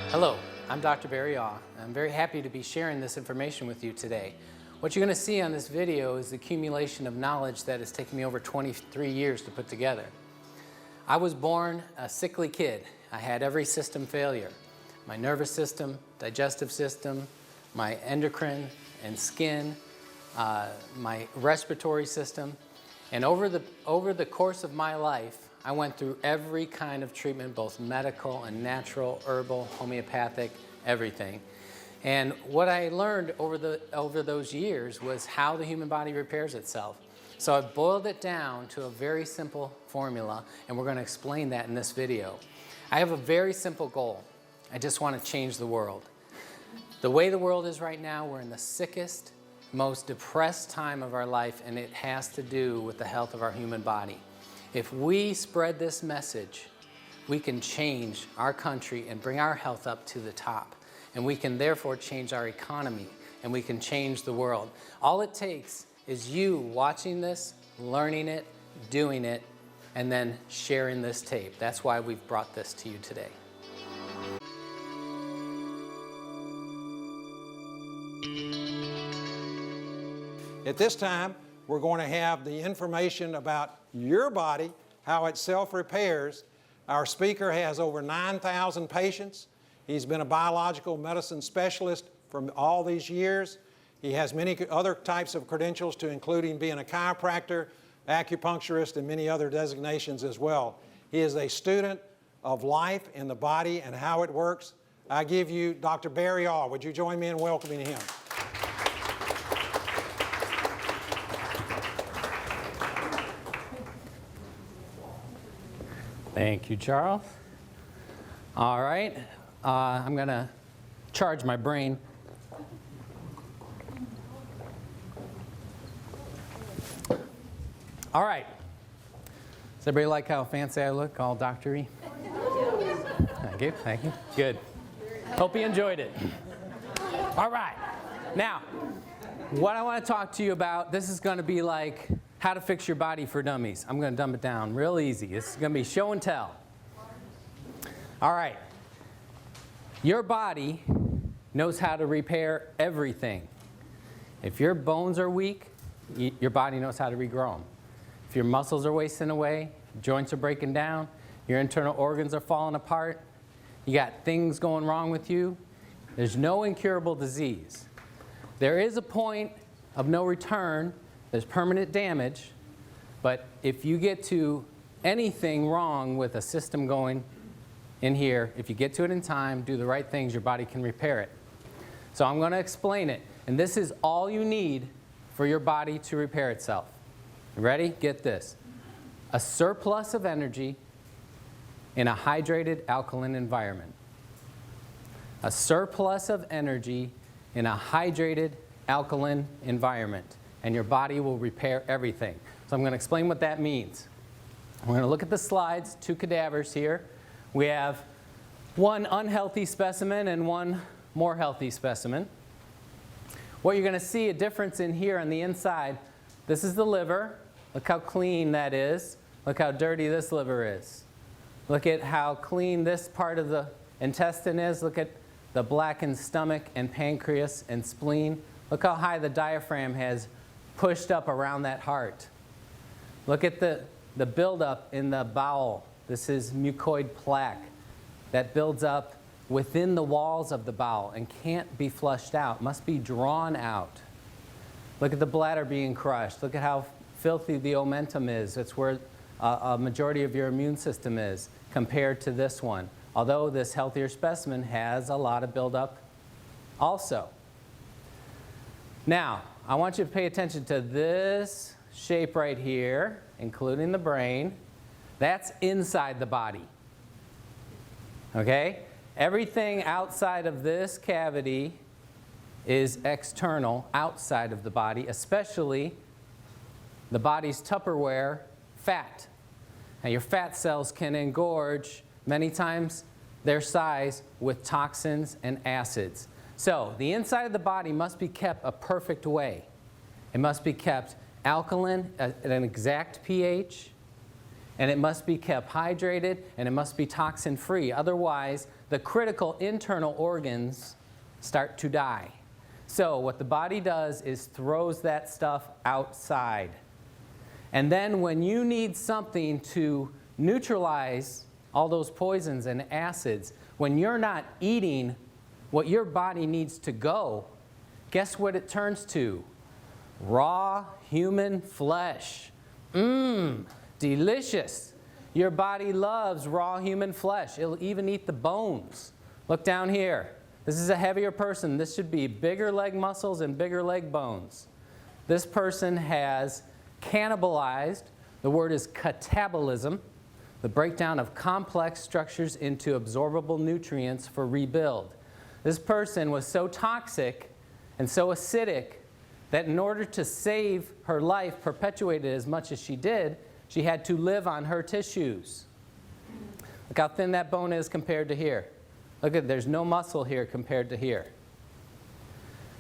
Hello, I'm Dr. Barry Aw. I'm very happy to be sharing this information with you today. What you're going to see on this video is the accumulation of knowledge that has taken me over 23 years to put together. I was born a sickly kid. I had every system failure. My nervous system, digestive system, my endocrine and skin, my respiratory system. And over the course of my life, I went through every kind of treatment, both medical and natural, herbal, homeopathic, everything. And what I learned over those years was how the human body repairs itself. So I've boiled it down to a very simple formula, and we're going to explain that in this video. I have a very simple goal. I just want to change the world. The way the world is right now, we're in the sickest, most depressed time of our life, and it has to do with the health of our human body. If we spread this message, we can change our country and bring our health up to the top. And we can therefore change our economy, and we can change the world. All it takes is you watching this, learning it, doing it, and then sharing this tape. That's why we've brought this to you today. At this time, we're going to have the information about your body, how it self-repairs. Our speaker has over 9,000 patients. He's been a biological medicine specialist for all these years. He has many other types of credentials, to including being a chiropractor, acupuncturist, and many other designations as well. He is a student of life and the body and how it works. I give you Dr. Barry Aw. Would you join me in welcoming him? Thank you, Charles. All right, I'm going to charge my brain. All right. Does everybody like how fancy I look, all doctor-y? Thank you, thank you. Good. Hope you enjoyed it. All right. Now, what I want to talk to you about, this is going to be like how to fix your body for dummies. I'm going to dumb it down real easy. It's going to be show and tell. All right. Your body knows how to repair everything. If your bones are weak, your body knows how to regrow them. If your muscles are wasting away, joints are breaking down, your internal organs are falling apart, you got things going wrong with you, there's no incurable disease. There is a point of no return. There's permanent damage, but if you get to anything wrong with a system going in here, if you get to it in time, do the right things, your body can repair it. So I'm going to explain it, and this is all you need for your body to repair itself. Ready? Get this. A surplus of energy in a hydrated alkaline environment. A surplus of energy in a hydrated alkaline environment. And your body will repair everything. So I'm going to explain what that means. We're going to look at the slides, two cadavers here. We have one unhealthy specimen and one more healthy specimen. What you're going to see a difference in here on the inside, this is the liver. Look how clean that is. Look how dirty this liver is. Look at how clean this part of the intestine is. Look at the blackened stomach and pancreas and spleen. Look how high the diaphragm has pushed up around that heart. Look at the buildup in the bowel. This is mucoid plaque that builds up within the walls of the bowel and can't be flushed out, must be drawn out. Look at the bladder being crushed. Look at how filthy the omentum is. It's where a majority of your immune system is compared to this one. Although this healthier specimen has a lot of buildup also. Now, I want you to pay attention to this shape right here, including the brain. That's inside the body. Okay? Everything outside of this cavity is external, outside of the body, especially the body's Tupperware, fat. Now, your fat cells can engorge many times their size with toxins and acids. So the inside of the body must be kept a perfect way. It must be kept alkaline at an exact pH. and it must be kept hydrated, and it must be toxin-free. Otherwise, the critical internal organs start to die. So what the body does is throws that stuff outside. And then when you need something to neutralize all those poisons and acids, when you're not eating what your body needs to go, guess what it turns to? Raw human flesh. Mmm, delicious. Your body loves raw human flesh. It'll even eat the bones. Look down here. This is a heavier person. This should be bigger leg muscles and bigger leg bones. This person has cannibalized, the word is catabolism, the breakdown of complex structures into absorbable nutrients for rebuild. This person was so toxic and so acidic that in order to save her life, perpetuate it as much as she did, she had to live on her tissues. Look how thin that bone is compared to here. Look at, there's no muscle here compared to here.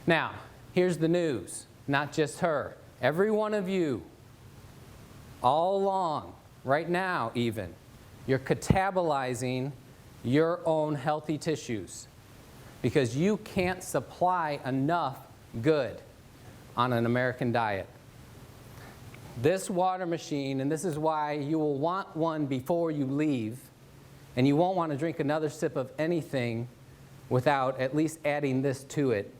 Now, here's the news. Not just her. Every one of you, all along, right now even, you're catabolizing your own healthy tissues because you can't supply enough good on an American diet. This water machine, and this is why you will want one before you leave, and you won't want to drink another sip of anything without at least adding this to it.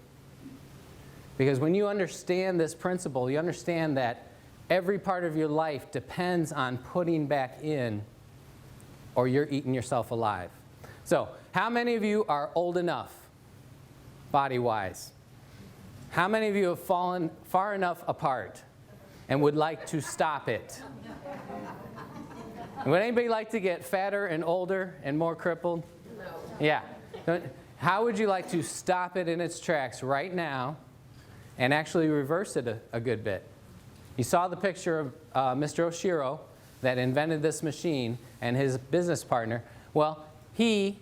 Because when you understand this principle, you understand that every part of your life depends on putting back in, or you're eating yourself alive. So, how many of you are old enough, body-wise? How many of you have fallen far enough apart and would like to stop it? Would anybody like to get fatter and older and more crippled? No. Yeah. How would you like to stop it in its tracks right now and actually reverse it a good bit? You saw the picture of Mr. Oshiro that invented this machine and his business partner. Well, he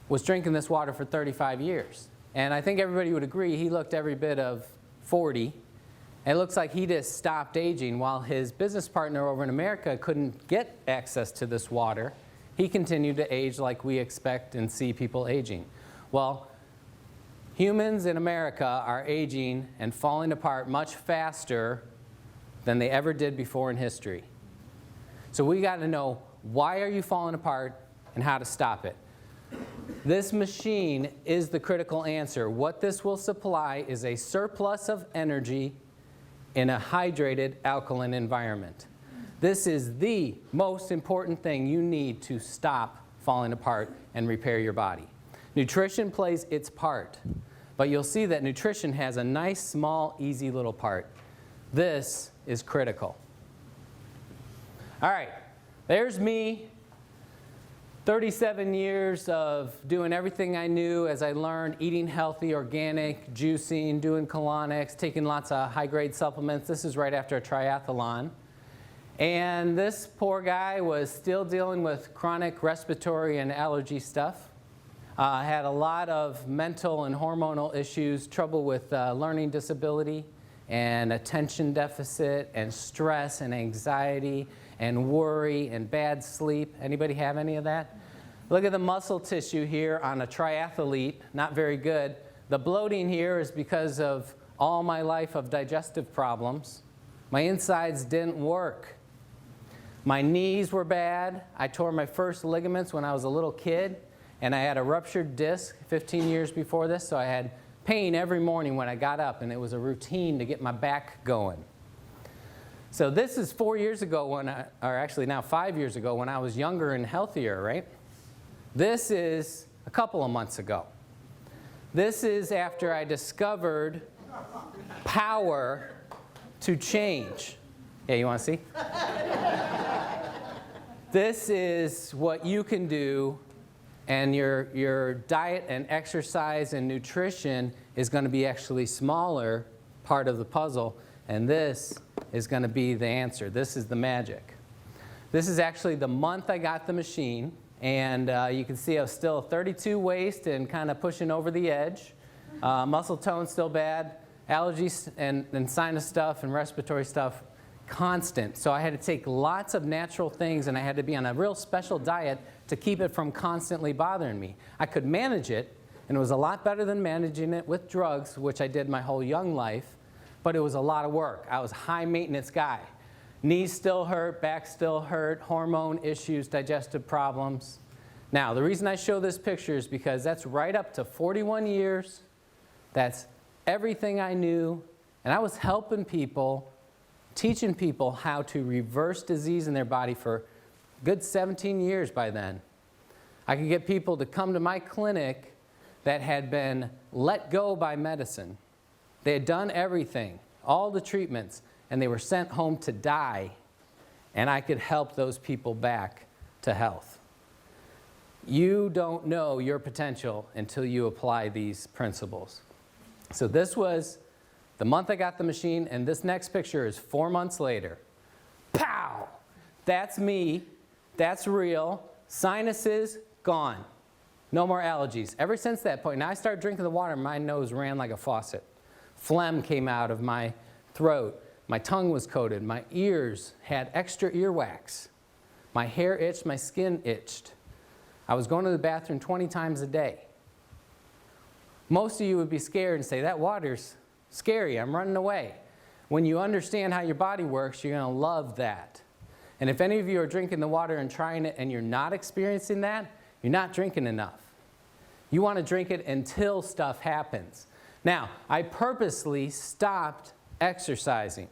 was drinking this water for 35 years. And I think everybody would agree he looked every bit of 40. And it looks like he just stopped aging while his business partner over in America couldn't get access to this water. He continued to age like we expect and see people aging. Well, humans in America are aging and falling apart much faster than they ever did before in history. So we got to know, why are you falling apart and how to stop it? This machine is the critical answer. What this will supply is a surplus of energy in a hydrated alkaline environment. This is the most important thing you need to stop falling apart and repair your body. Nutrition plays its part, but you'll see that nutrition has a nice, small, easy little part. This is critical. All right, there's me. 37 years of doing everything I knew as I learned, eating healthy, organic, juicing, doing colonics, taking lots of high-grade supplements. This is right after a triathlon. And this poor guy was still dealing with chronic respiratory and allergy stuff. Had a lot of mental and hormonal issues, trouble with learning disability and attention deficit and stress and anxiety and worry and bad sleep. Anybody have any of that? Look at the muscle tissue here on a triathlete, not very good. The bloating here is because of all my life of digestive problems. My insides didn't work. My knees were bad. I tore my first ligaments when I was a little kid, and I had a ruptured disc 15 years before this, so I had pain every morning when I got up, and it was a routine to get my back going. So this is 4 years ago when or actually now 5 years ago when I was younger and healthier, right? This is a couple of months ago. This is after I discovered power to change. Yeah, you want to see? This is what you can do, and your diet and exercise and nutrition is going to be actually smaller part of the puzzle, and this is going to be the answer. This is the magic. This is actually the month I got the machine, and you can see I was still 32 waist and kind of pushing over the edge. Muscle tone still bad. Allergies and sinus stuff and respiratory stuff constant. So I had to take lots of natural things, and I had to be on a real special diet to keep it from constantly bothering me. I could manage it, and it was a lot better than managing it with drugs, which I did my whole young life, but it was a lot of work. I was a high maintenance guy. Knees still hurt, back still hurt, hormone issues, digestive problems. Now, the reason I show this picture is because that's right up to 41 years. That's everything I knew, and I was helping people, teaching people how to reverse disease in their body for a good 17 years by then. I could get people to come to my clinic that had been let go by medicine. They had done everything, all the treatments, and they were sent home to die, and I could help those people back to health. You don't know your potential until you apply these principles. So this was the month I got the machine, and this next picture is 4 months later. Pow! That's me. That's real. Sinuses, gone. No more allergies. Ever since that point, now I started drinking the water, my nose ran like a faucet. Phlegm came out of my throat. My tongue was coated. My ears had extra earwax. My hair itched. My skin itched. I was going to the bathroom 20 times a day. Most of you would be scared and say, that water's scary, I'm running away. When you understand how your body works, you're going to love that. And if any of you are drinking the water and trying it and you're not experiencing that, you're not drinking enough. You want to drink it until stuff happens. Now, I purposely stopped exercising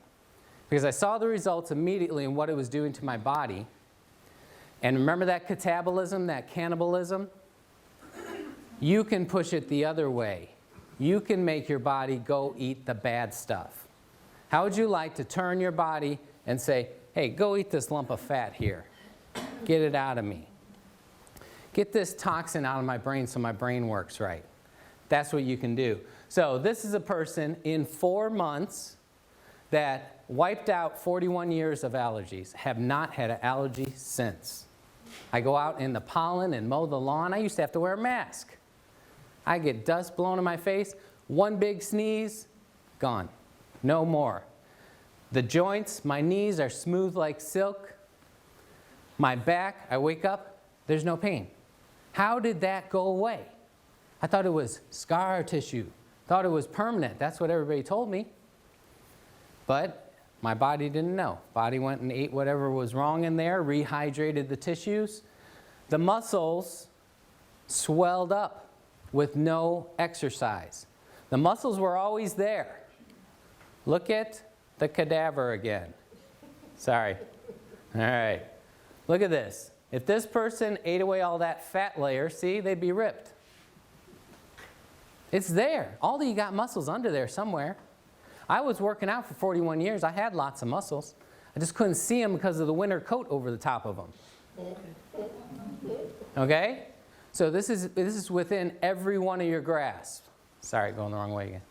because I saw the results immediately in what it was doing to my body. And remember that catabolism, that cannibalism? You can push it the other way. You can make your body go eat the bad stuff. How would you like to turn your body and say, hey, go eat this lump of fat here. Get it out of me. Get this toxin out of my brain so my brain works right. That's what you can do. So this is a person in 4 months that wiped out 41 years of allergies, have not had an allergy since. I go out in the pollen and mow the lawn. I used to have to wear a mask. I get dust blown in my face, one big sneeze, gone. No more. The joints, my knees are smooth like silk. My back, I wake up, there's no pain. How did that go away? I thought it was scar tissue. Thought it was permanent. That's what everybody told me. But my body didn't know. Body went and ate whatever was wrong in there, rehydrated the tissues. The muscles swelled up with no exercise. The muscles were always there. Look at the cadaver again. Sorry. All right. Look at this. If this person ate away all that fat layer, see, they'd be ripped. It's there. All of you got muscles under there somewhere. I was working out for 41 years. I had lots of muscles. I just couldn't see them because of the winter coat over the top of them. Okay? So this is within every one of your grasps. Sorry, going the wrong way again.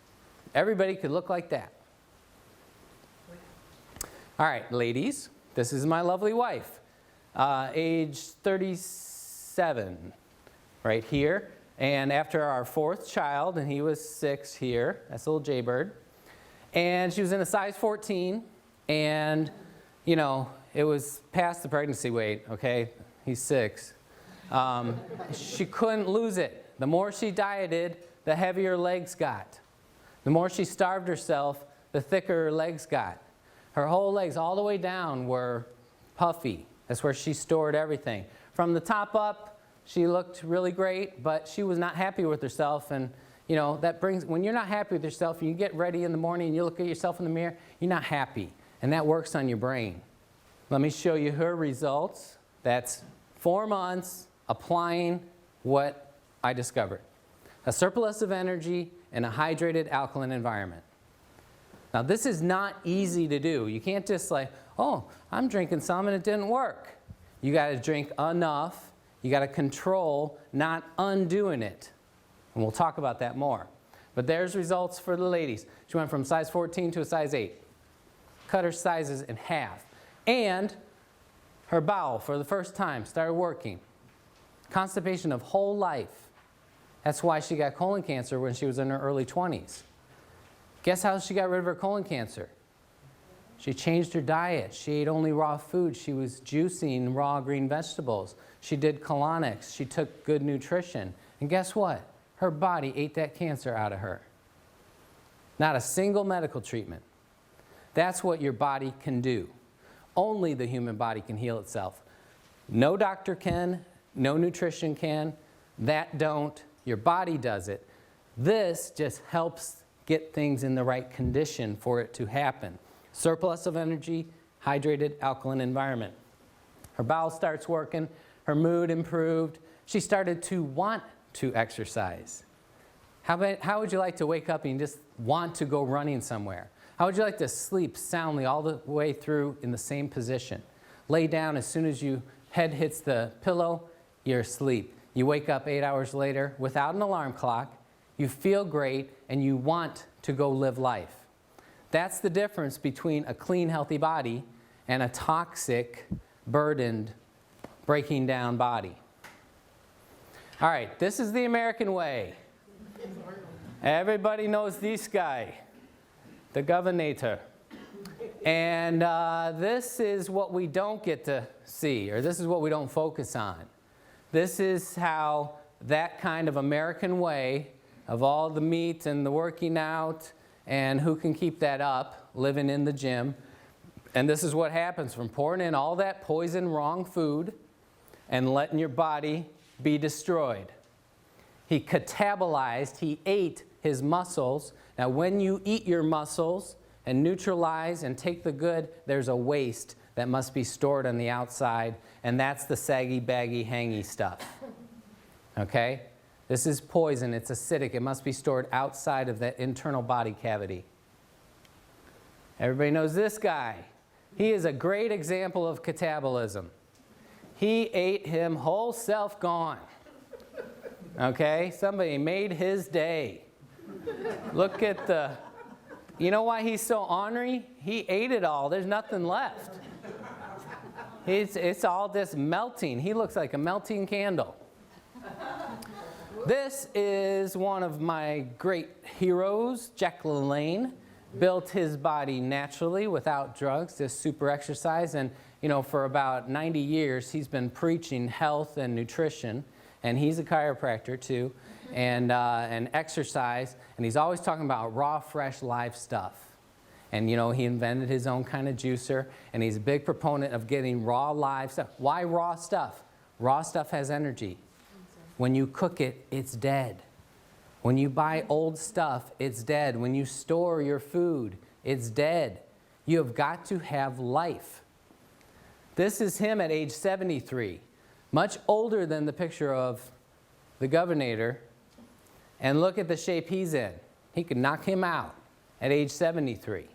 Everybody could look like that. All right, ladies, this is my lovely wife, age 37, right here. And after our 4th child, and he was 6 here, that's a little jaybird. And she was in a size 14, and, you know, it was past the pregnancy weight, okay? He's 6. She couldn't lose it. The more she dieted, the heavier legs got. The more she starved herself, the thicker her legs got. Her whole legs, all the way down, were puffy. That's where she stored everything. From the top up, she looked really great, but she was not happy with herself. And, you know, that brings, when you're not happy with yourself, and you get ready in the morning and you look at yourself in the mirror, you're not happy. And that works on your brain. Let me show you her results. That's 4 months applying what I discovered. A surplus of energy in a hydrated alkaline environment. Now this is not easy to do. You can't just like, oh, I'm drinking some and it didn't work. You got to drink enough. You got to control, not undoing it. And we'll talk about that more. But there's results for the ladies. She went from size 14 to a size 8. Cut her sizes in half. And her bowel, for the first time, started working. Constipation of whole life. That's why she got colon cancer when she was in her early 20s. Guess how she got rid of her colon cancer? She changed her diet. She ate only raw food. She was juicing raw green vegetables. She did colonics. She took good nutrition. And guess what? Her body ate that cancer out of her. Not a single medical treatment. That's what your body can do. Only the human body can heal itself. No doctor can, no nutrition can. That don't. Your body does it. This just helps get things in the right condition for it to happen. Surplus of energy, hydrated, alkaline environment. Her bowel starts working. Her mood improved. She started to want to exercise. How would you like to wake up and just want to go running somewhere? How would you like to sleep soundly all the way through in the same position? Lay down as soon as your head hits the pillow, you're asleep. You wake up 8 hours later without an alarm clock. You feel great, and you want to go live life. That's the difference between a clean, healthy body and a toxic, burdened, breaking down body. All right, this is the American way. Everybody knows this guy, the governor. And this is what we don't get to see, or this is what we don't focus on. This is how that kind of American way of all the meat and the working out, and who can keep that up, living in the gym. And this is what happens from pouring in all that poison, wrong food and letting your body be destroyed. He catabolized, he ate his muscles. Now when you eat your muscles and neutralize and take the good, there's a waste that must be stored on the outside, and that's the saggy, baggy, hangy stuff. Okay? This is poison. It's acidic. It must be stored outside of the internal body cavity. Everybody knows this guy. He is a great example of catabolism. He ate him whole self gone. Okay? Somebody made his day. Look at the... You know why he's so ornery? He ate it all. There's nothing left. It's all just melting. He looks like a melting candle. This is one of my great heroes, Jack LaLanne. Built his body naturally without drugs, just super exercise. And, you know, for about 90 years, he's been preaching health and nutrition. And he's a chiropractor, too, and exercise. And he's always talking about raw, fresh, live stuff. And, you know, he invented his own kind of juicer. And he's a big proponent of getting raw, live stuff. Why raw stuff? Raw stuff has energy. When you cook it, it's dead. When you buy old stuff, it's dead. When you store your food, it's dead. You have got to have life. This is him at age 73, much older than the picture of the governor. And look at the shape he's in. He could knock him out at age 73.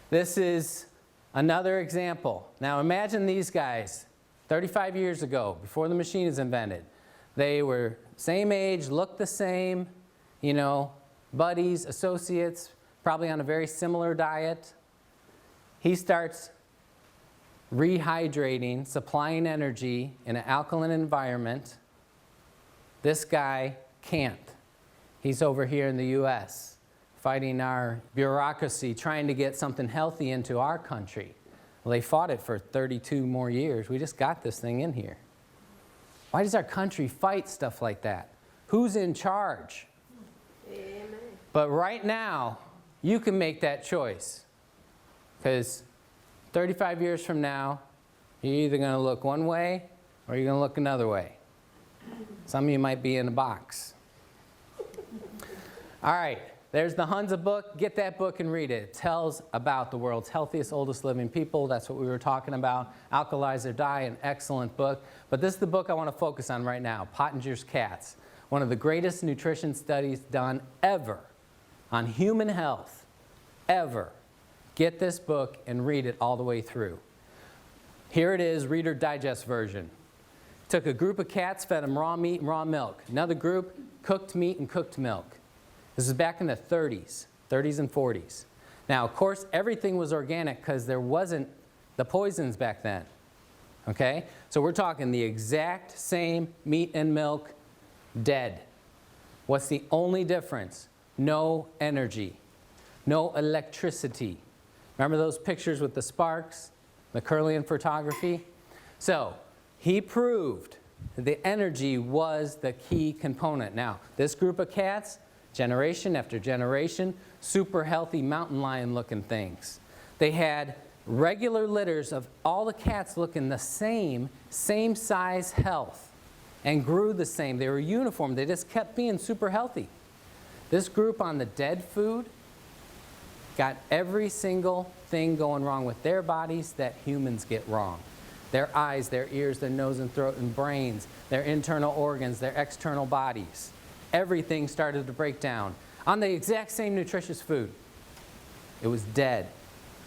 This is another example. Now imagine these guys 35 years ago, before the machine is invented. They were same age, looked the same, you know, buddies, associates, probably on a very similar diet. He starts rehydrating, supplying energy in an alkaline environment. This guy can't. He's over here in the U.S. fighting our bureaucracy, trying to get something healthy into our country. Well, they fought it for 32 more years. We just got this thing in here. Why does our country fight stuff like that? Who's in charge? Amen. But right now, you can make that choice. Because 35 years from now, you're either going to look one way or you're going to look another way. Some of you might be in a box. All right. There's the Hunza book. Get that book and read it. It tells about the world's healthiest, oldest living people. That's what we were talking about. Alkalize or Die, an excellent book. But this is the book I want to focus on right now, Pottinger's Cats. One of the greatest nutrition studies done ever on human health, ever. Get this book and read it all the way through. Here it is, Reader Digest version. Took a group of cats, fed them raw meat and raw milk. Another group, cooked meat and cooked milk. This is back in the 30s and 40s. Now, of course, everything was organic because there wasn't the poisons back then. Okay? So we're talking the exact same meat and milk, dead. What's the only difference? No energy, no electricity, Remember those pictures with the sparks, the Curlian photography? So he proved the energy was the key component. Now, this group of cats, generation after generation, super healthy mountain lion looking things. They had regular litters of all the cats looking the same size health and grew the same. They were uniform. They just kept being super healthy. This group on the dead food got every single thing going wrong with their bodies that humans get wrong. Their eyes, their ears, their nose and throat and brains, their internal organs, their external bodies. Everything started to break down on the exact same nutritious food. It was dead.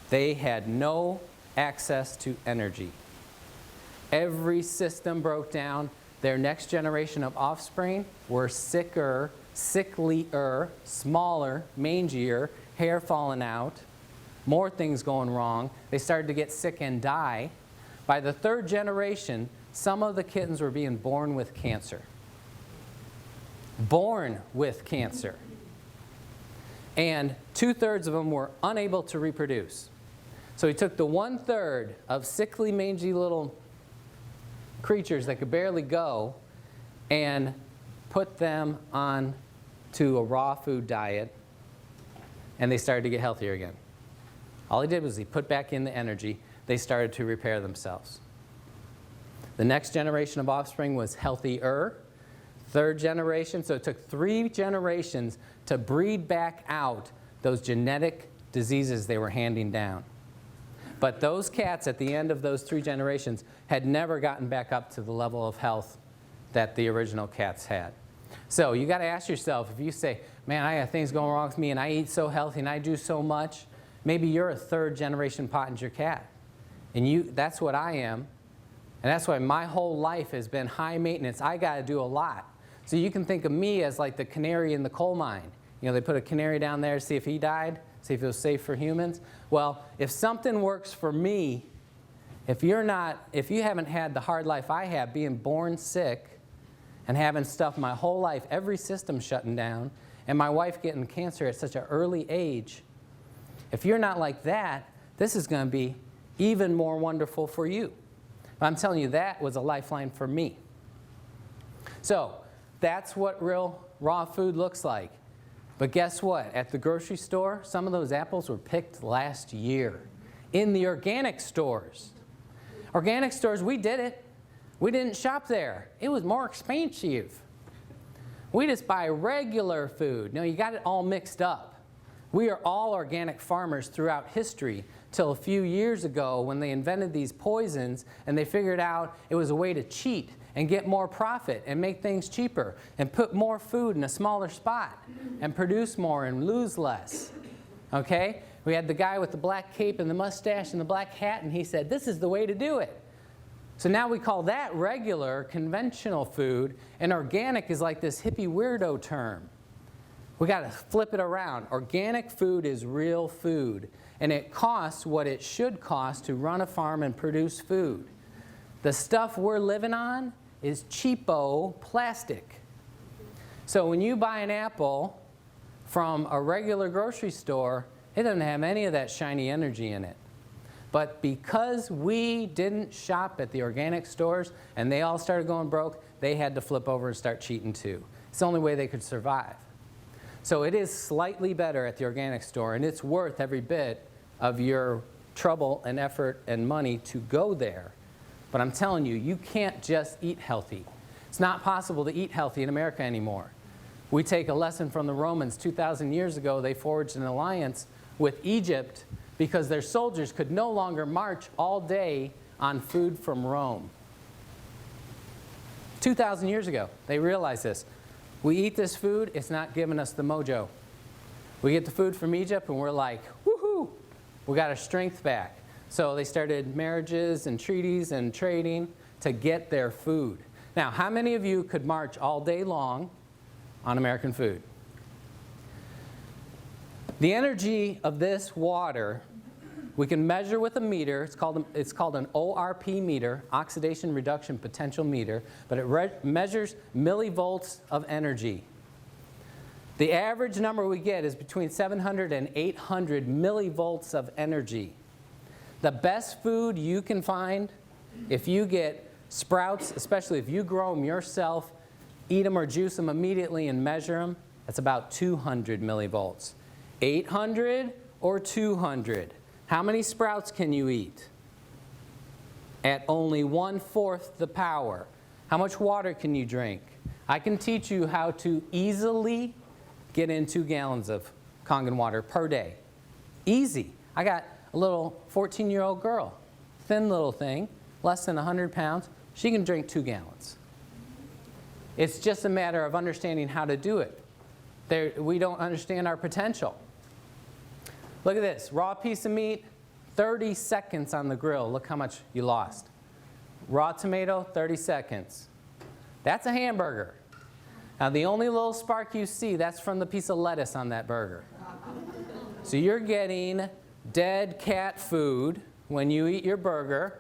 They had no access to energy. Every system broke down. Their next generation of offspring were sicker, sicklier, smaller, mangier, hair falling out, more things going wrong. They started to get sick and die. By the third generation, some of the kittens were being born with cancer. Born with cancer. And 2/3 of them were unable to reproduce. So he took the 1/3 of sickly, mangy little creatures that could barely go and put them on to a raw food diet, and they started to get healthier again. All he did was he put back in the energy. They started to repair themselves. The next generation of offspring was healthier. Third generation, so it took 3 generations to breed back out those genetic diseases they were handing down. But those cats at the end of those 3 generations had never gotten back up to the level of health that the original cats had. So you got to ask yourself, if you say, man, I got things going wrong with me and I eat so healthy and I do so much, maybe you're a 3rd generation Pottinger cat. And that's what I am. And that's why my whole life has been high maintenance. I got to do a lot. So you can think of me as like the canary in the coal mine. You know, they put a canary down there to see if he died, see if it was safe for humans. Well, if something works for me, if you haven't had the hard life I have, being born sick and having stuff my whole life, every system shutting down, and my wife getting cancer at such an early age, if you're not like that, this is going to be even more wonderful for you. But I'm telling you, that was a lifeline for me. So that's what real raw food looks like. But guess what? At the grocery store, some of those apples were picked last year. In the organic stores. Organic stores, we did it. We didn't shop there. It was more expensive. We just buy regular food. No, you got it all mixed up. We are all organic farmers throughout history till a few years ago when they invented these poisons and they figured out it was a way to cheat and get more profit and make things cheaper and put more food in a smaller spot and produce more and lose less. Okay? We had the guy with the black cape and the mustache and the black hat, and he said, this is the way to do it. So now we call that regular, conventional food, and organic is like this hippie weirdo term. We got to flip it around. Organic food is real food, and it costs what it should cost to run a farm and produce food. The stuff we're living on is cheapo plastic. So when you buy an apple from a regular grocery store, it doesn't have any of that shiny energy in it. But because we didn't shop at the organic stores and they all started going broke, they had to flip over and start cheating too. It's the only way they could survive. So it is slightly better at the organic store, and it's worth every bit of your trouble and effort and money to go there. But I'm telling you, you can't just eat healthy. It's not possible to eat healthy in America anymore. We take a lesson from the Romans 2,000 years ago. They forged an alliance with Egypt because their soldiers could no longer march all day on food from Rome. 2,000 years ago, they realized this. We eat this food, it's not giving us the mojo. We get the food from Egypt and we're like, woohoo, we got our strength back. So they started marriages and treaties and trading to get their food. Now, how many of you could march all day long on American food? The energy of this water, we can measure with a meter. It's called an ORP meter, oxidation reduction potential meter, but it measures millivolts of energy. The average number we get is between 700 and 800 millivolts of energy. The best food you can find, if you get sprouts, especially if you grow them yourself, eat them or juice them immediately and measure them, that's about 200 millivolts. 800 or 200? How many sprouts can you eat? At only 1/4 the power. How much water can you drink? I can teach you how to easily get in 2 gallons of Kagen water per day. Easy. I got a little 14-year-old girl, thin little thing, less than 100 pounds. She can drink 2 gallons. It's just a matter of understanding how to do it. We don't understand our potential. Look at this. Raw piece of meat, 30 seconds on the grill. Look how much you lost. Raw tomato, 30 seconds. That's a hamburger. Now, the only little spark you see, that's from the piece of lettuce on that burger. So you're getting dead cat food when you eat your burger.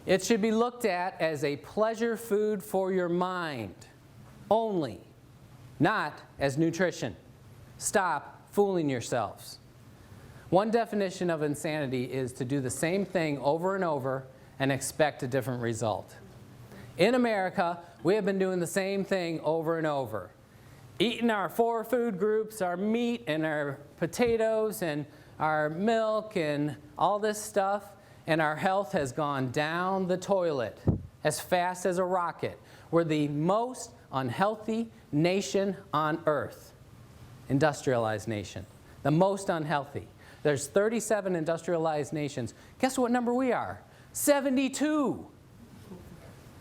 It should be looked at as a pleasure food for your mind only, not as nutrition. Stop fooling yourselves. One definition of insanity is to do the same thing over and over and expect a different result. In America, we have been doing the same thing over and over. Eating our 4 food groups, our meat and our potatoes and our milk and all this stuff, and our health has gone down the toilet as fast as a rocket. We're the most unhealthy nation on earth, industrialized nation, the most unhealthy. There's 37 industrialized nations. Guess what number we are? 72.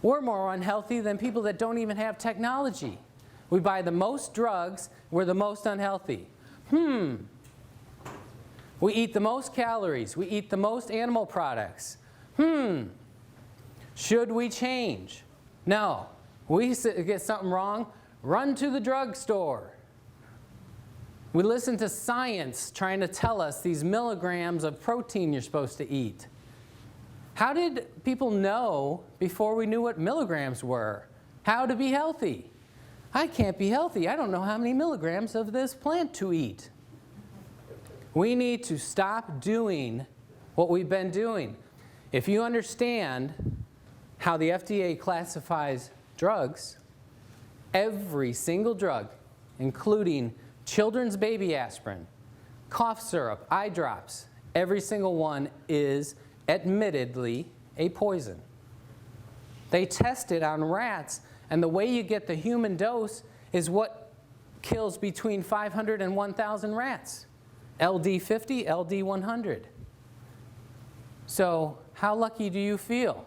We're more unhealthy than people that don't even have technology. We buy the most drugs, we're the most unhealthy. We eat the most calories, we eat the most animal products. Should we change? No. We get something wrong, run to the drugstore. We listen to science trying to tell us these milligrams of protein you're supposed to eat. How did people know before we knew what milligrams were? How to be healthy? I can't be healthy. I don't know how many milligrams of this plant to eat. We need to stop doing what we've been doing. If you understand how the FDA classifies drugs, every single drug, including children's baby aspirin, cough syrup, eye drops, every single one is admittedly a poison. They test it on rats, and the way you get the human dose is what kills between 500 and 1,000 rats. LD50, LD100. So how lucky do you feel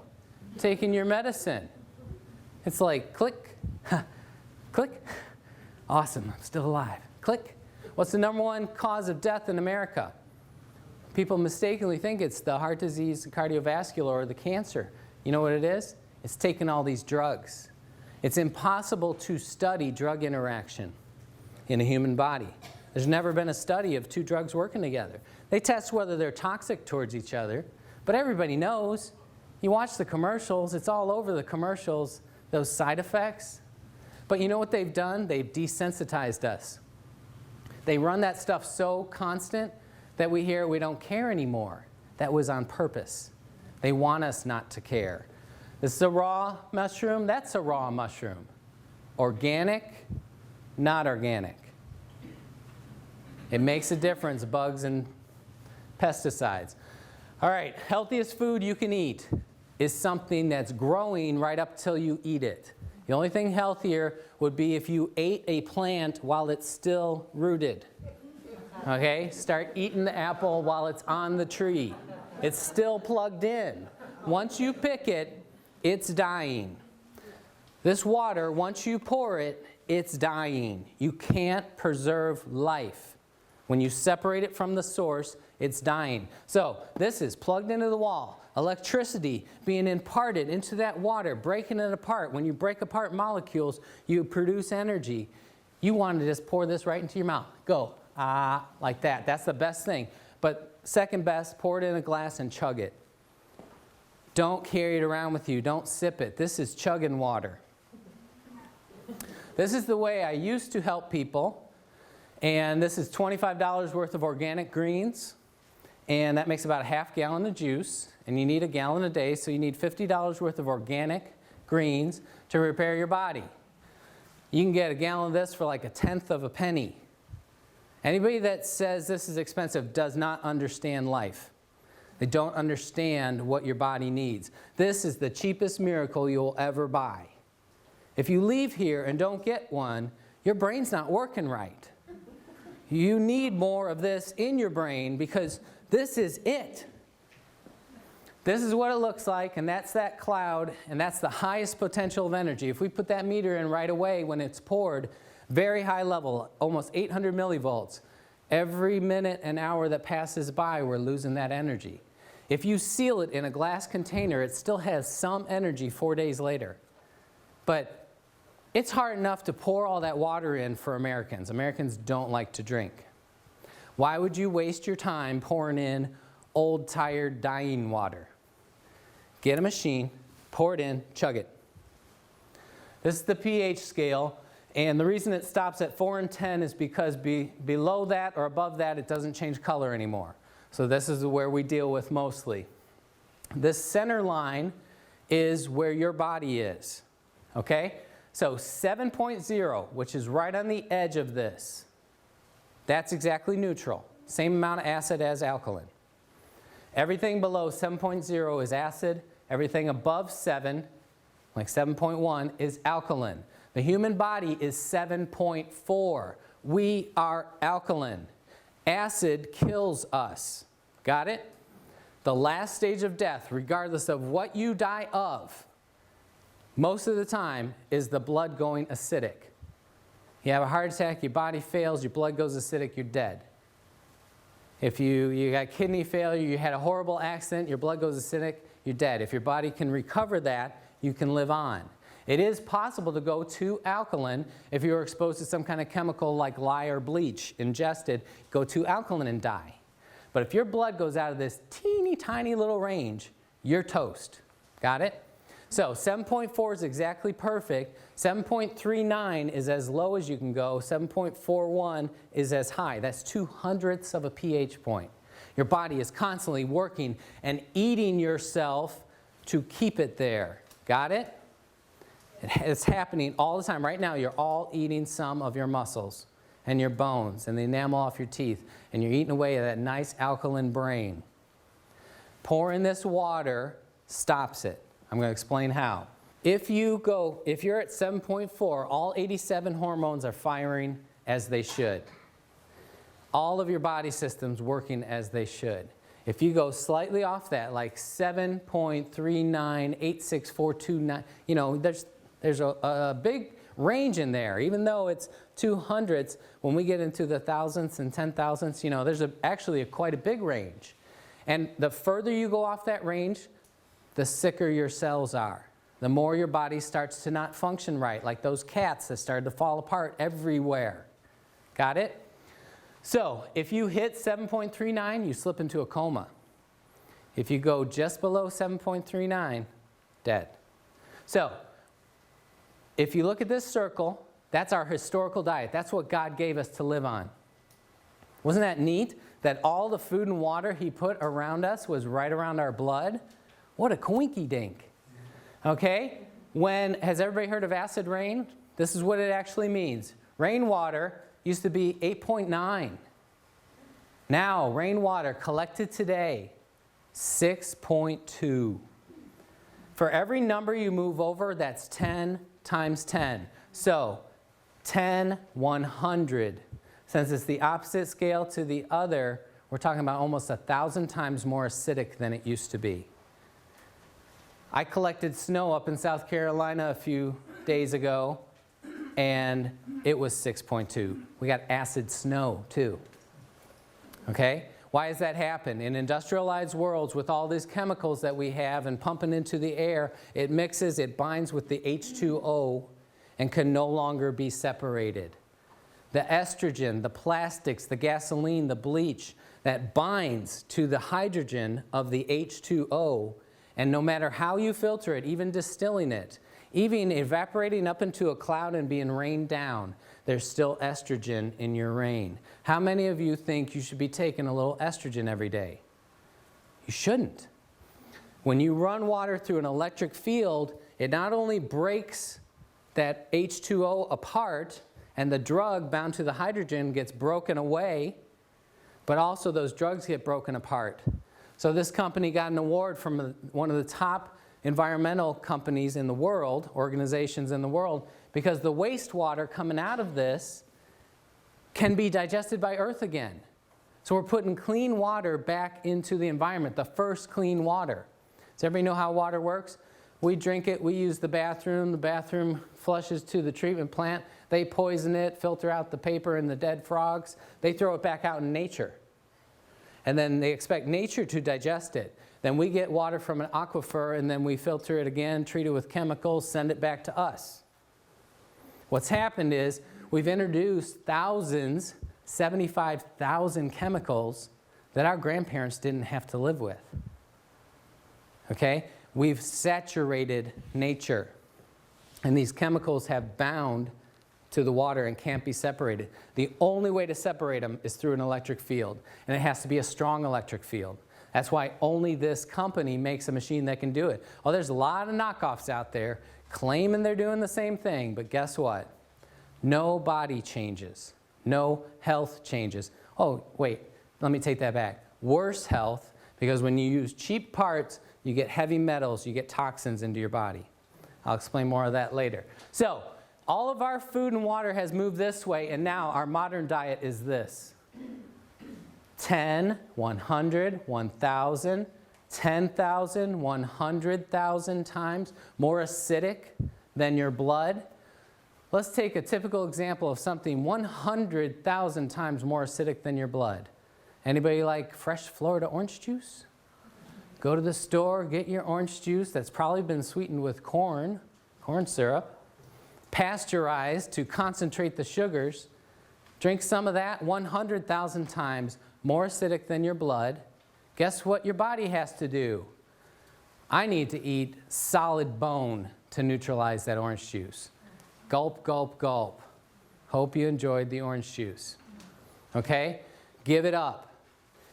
taking your medicine? It's like click, click, awesome, I'm still alive. Click. What's the #1 cause of death in America? People mistakenly think it's the heart disease, the cardiovascular, or the cancer. You know what it is? It's taking all these drugs. It's impossible to study drug interaction in a human body. There's never been a study of 2 drugs working together. They test whether they're toxic towards each other, but everybody knows. You watch the commercials, it's all over the commercials, those side effects. But you know what they've done? They've desensitized us. They run that stuff so constant that we hear we don't care anymore. That was on purpose. They want us not to care. This is a raw mushroom, that's a raw mushroom. Organic, not organic. It makes a difference, bugs and pesticides. All right, healthiest food you can eat is something that's growing right up till you eat it. The only thing healthier would be if you ate a plant while it's still rooted. Okay, start eating the apple while it's on the tree. It's still plugged in. Once you pick it, it's dying. This water, once you pour it, it's dying. You can't preserve life. When you separate it from the source, it's dying. So this is plugged into the wall. Electricity being imparted into that water, breaking it apart. When you break apart molecules, you produce energy. You want to just pour this right into your mouth. Go, like that. That's the best thing. But second best, pour it in a glass and chug it. Don't carry it around with you. Don't sip it. This is chugging water. This is the way I used to help people. And this is $25 worth of organic greens. And that makes about a half gallon of juice. And you need a gallon a day, so you need $50 worth of organic greens to repair your body. You can get a gallon of this for like a tenth of a penny. Anybody that says this is expensive does not understand life. They don't understand what your body needs. This is the cheapest miracle you'll ever buy. If you leave here and don't get one, your brain's not working right. You need more of this in your brain because this is it. This is what it looks like, and that's that cloud, and that's the highest potential of energy. If we put that meter in right away when it's poured, very high level, almost 800 millivolts. Every minute and hour that passes by, we're losing that energy. If you seal it in a glass container, it still has some energy 4 days later. But it's hard enough to pour all that water in for Americans. Americans don't like to drink. Why would you waste your time pouring in old, tired, dying water? Get a machine, pour it in, chug it. This is the pH scale, and the reason it stops at 4 and 10 is because below that or above that, it doesn't change color anymore. So this is where we deal with mostly. This center line is where your body is, okay? So 7.0, which is right on the edge of this, that's exactly neutral. Same amount of acid as alkaline. Everything below 7.0 is acid. Everything above 7, like 7.1, is alkaline. The human body is 7.4. We are alkaline. Acid kills us. Got it? The last stage of death, regardless of what you die of, most of the time is the blood going acidic. You have a heart attack, your body fails, your blood goes acidic, you're dead. If you got kidney failure, you had a horrible accident, your blood goes acidic, you're dead. If your body can recover that, you can live on. It is possible to go to alkaline if you're exposed to some kind of chemical like lye or bleach ingested, go to alkaline and die. But if your blood goes out of this teeny tiny little range, you're toast. Got it? So 7.4 is exactly perfect. 7.39 is as low as you can go. 7.41 is as high. That's 2/100ths of a pH point. Your body is constantly working and eating yourself to keep it there. Got it? It's happening all the time. Right now, you're all eating some of your muscles and your bones and the enamel off your teeth, and you're eating away at that nice alkaline brain. Pouring this water stops it. I'm going to explain how. If you're at 7.4, all 87 hormones are firing as they should. All of your body systems working as they should. If you go slightly off that, like 7.39, 86429, you know, there's a big range in there. Even though it's 2/100ths, when we get into the thousandths and 10,000ths, you know, there's actually quite a big range. And the further you go off that range, the sicker your cells are. The more your body starts to not function right, like those cats that started to fall apart everywhere. Got it? So if you hit 7.39, you slip into a coma. If you go just below 7.39, dead. So if you look at this circle, that's our historical diet. That's what God gave us to live on. Wasn't that neat? That all the food and water He put around us was right around our blood? What a coinky dink. Okay? Has everybody heard of acid rain? This is what it actually means. Rainwater used to be 8.9. Now, rainwater collected today, 6.2. For every number you move over, that's 10 times 10. So, 10, 100. Since it's the opposite scale to the other, we're talking about almost 1,000 times more acidic than it used to be. I collected snow up in South Carolina a few days ago, and it was 6.2. We got acid snow, too. Okay? Why does that happen? In industrialized worlds, with all these chemicals that we have and pumping into the air, it mixes, it binds with the H2O, and can no longer be separated. The estrogen, the plastics, the gasoline, the bleach, that binds to the hydrogen of the H2O And no matter how you filter it, even distilling it, even evaporating up into a cloud and being rained down, there's still estrogen in your rain. How many of you think you should be taking a little estrogen every day? You shouldn't. When you run water through an electric field, it not only breaks that H2O apart and the drug bound to the hydrogen gets broken away, but also those drugs get broken apart. So this company got an award from one of the top environmental companies in the world, organizations in the world, because the wastewater coming out of this can be digested by Earth again. So we're putting clean water back into the environment, the first clean water. Does everybody know how water works? We drink it, we use the bathroom flushes to the treatment plant, they poison it, filter out the paper and the dead frogs, they throw it back out in nature. And then they expect nature to digest it. Then we get water from an aquifer and then we filter it again, treat it with chemicals, send it back to us. What's happened is we've introduced thousands, 75,000 chemicals that our grandparents didn't have to live with. Okay? We've saturated nature. And these chemicals have bound to the water and can't be separated. The only way to separate them is through an electric field. And it has to be a strong electric field. That's why only this company makes a machine that can do it. Oh, there's a lot of knockoffs out there claiming they're doing the same thing, but guess what? No body changes. No health changes. Oh, wait, let me take that back. Worse health, because when you use cheap parts, you get heavy metals, you get toxins into your body. I'll explain more of that later. So, all of our food and water has moved this way, and now our modern diet is this. 10, 100, 1,000, 10,000, 100,000 times more acidic than your blood. Let's take a typical example of something 100,000 times more acidic than your blood. Anybody like fresh Florida orange juice? Go to the store, get your orange juice that's probably been sweetened with corn syrup, pasteurized to concentrate the sugars. Drink some of that, 100,000 times more acidic than your blood. Guess what your body has to do? I need to eat solid bone to neutralize that orange juice. Gulp, gulp, gulp. Hope you enjoyed the orange juice. Okay? Give it up.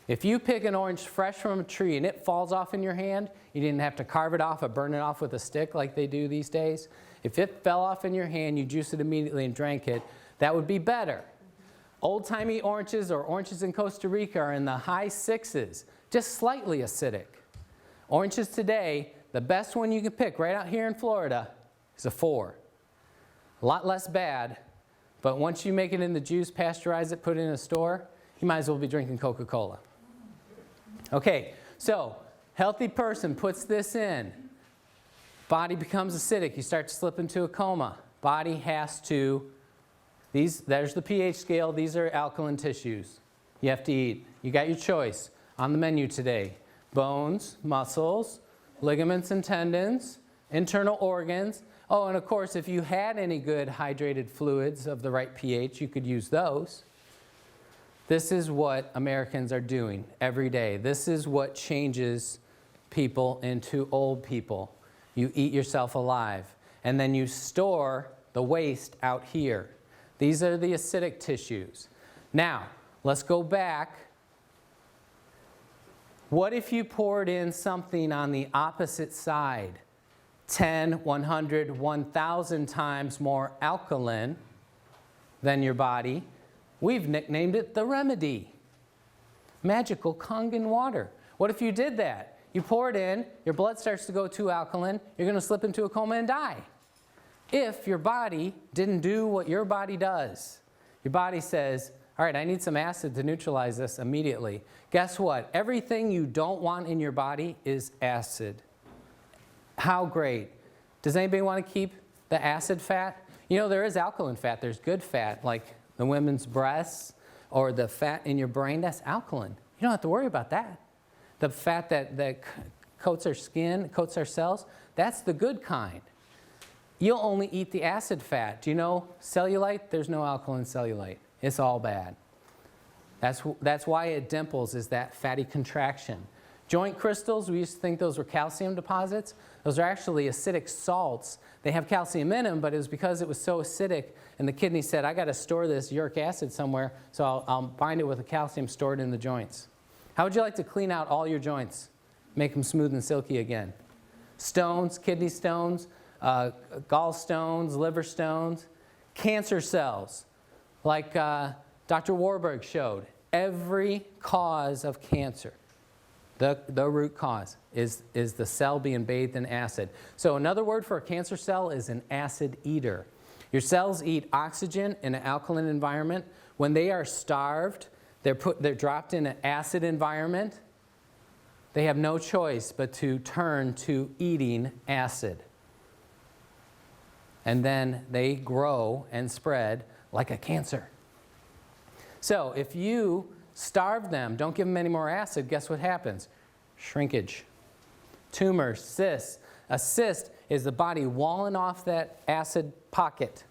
If you pick an orange fresh from a tree and it falls off in your hand, you didn't have to carve it off or burn it off with a stick like they do these days. If it fell off in your hand, you juice it immediately and drank it, that would be better. Old-timey oranges or oranges in Costa Rica are in the high 6s, just slightly acidic. Oranges today, the best one you can pick right out here in Florida is a 4. A lot less bad, but once you make it in the juice, pasteurize it, put it in a store, you might as well be drinking Coca-Cola. Okay, so healthy person puts this in. Body becomes acidic. You start to slip into a coma. Body has to, there's the pH scale. These are alkaline tissues you have to eat. You got your choice on the menu today. Bones, muscles, ligaments and tendons, internal organs. Oh, and of course, if you had any good hydrated fluids of the right pH, you could use those. This is what Americans are doing every day. This is what changes people into old people. You eat yourself alive, and then you store the waste out here. These are the acidic tissues. Now, let's go back. What if you poured in something on the opposite side? 10, 100, 1,000 times more alkaline than your body. We've nicknamed it the remedy. Magical Kagen water. What if you did that? You pour it in, your blood starts to go too alkaline, you're going to slip into a coma and die. If your body didn't do what your body does. Your body says, all right, I need some acid to neutralize this immediately. Guess what? Everything you don't want in your body is acid. How great. Does anybody want to keep the acid fat? You know, there is alkaline fat. There's good fat, like the women's breasts or the fat in your brain. That's alkaline. You don't have to worry about that. The fat that coats our skin, coats our cells, that's the good kind. You'll only eat the acid fat. Do you know cellulite? There's no alkaline cellulite. It's all bad. That's why it dimples, is that fatty contraction. Joint crystals, we used to think those were calcium deposits. Those are actually acidic salts. They have calcium in them, but it was because it was so acidic, and the kidney said, I got to store this uric acid somewhere, so I'll bind it with the calcium stored in the joints. How would you like to clean out all your joints? Make them smooth and silky again. Stones, kidney stones, gallstones, liver stones, cancer cells, like Dr. Warburg showed. Every cause of cancer, the root cause, is the cell being bathed in acid. So another word for a cancer cell is an acid eater. Your cells eat oxygen in an alkaline environment. When they are starved, they're dropped in an acid environment. They have no choice but to turn to eating acid. And then they grow and spread like a cancer. So if you starve them, don't give them any more acid, guess what happens? Shrinkage. Tumors, cysts. A cyst is the body walling off that acid pocket.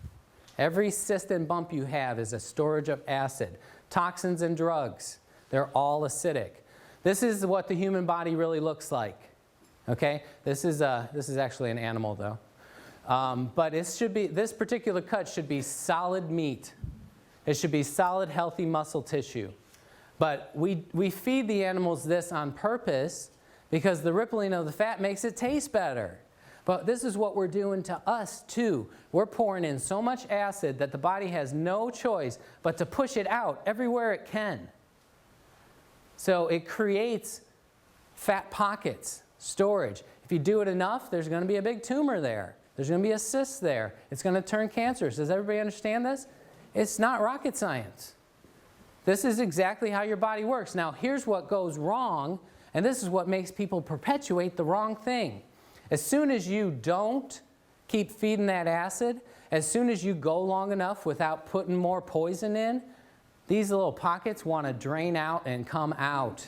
Every cyst and bump you have is a storage of acid. Toxins and drugs, they're all acidic. This is what the human body really looks like. Okay? This is actually an animal, though. But this particular cut should be solid meat. It should be solid, healthy muscle tissue. But we feed the animals this on purpose because the rippling of the fat makes it taste better. But this is what we're doing to us, too. We're pouring in so much acid that the body has no choice but to push it out everywhere it can. So it creates fat pockets, storage. If you do it enough, there's going to be a big tumor there. There's going to be a cyst there. It's going to turn cancerous. Does everybody understand this? It's not rocket science. This is exactly how your body works. Now, here's what goes wrong, and this is what makes people perpetuate the wrong thing. As soon as you don't keep feeding that acid, as soon as you go long enough without putting more poison in, these little pockets want to drain out and come out.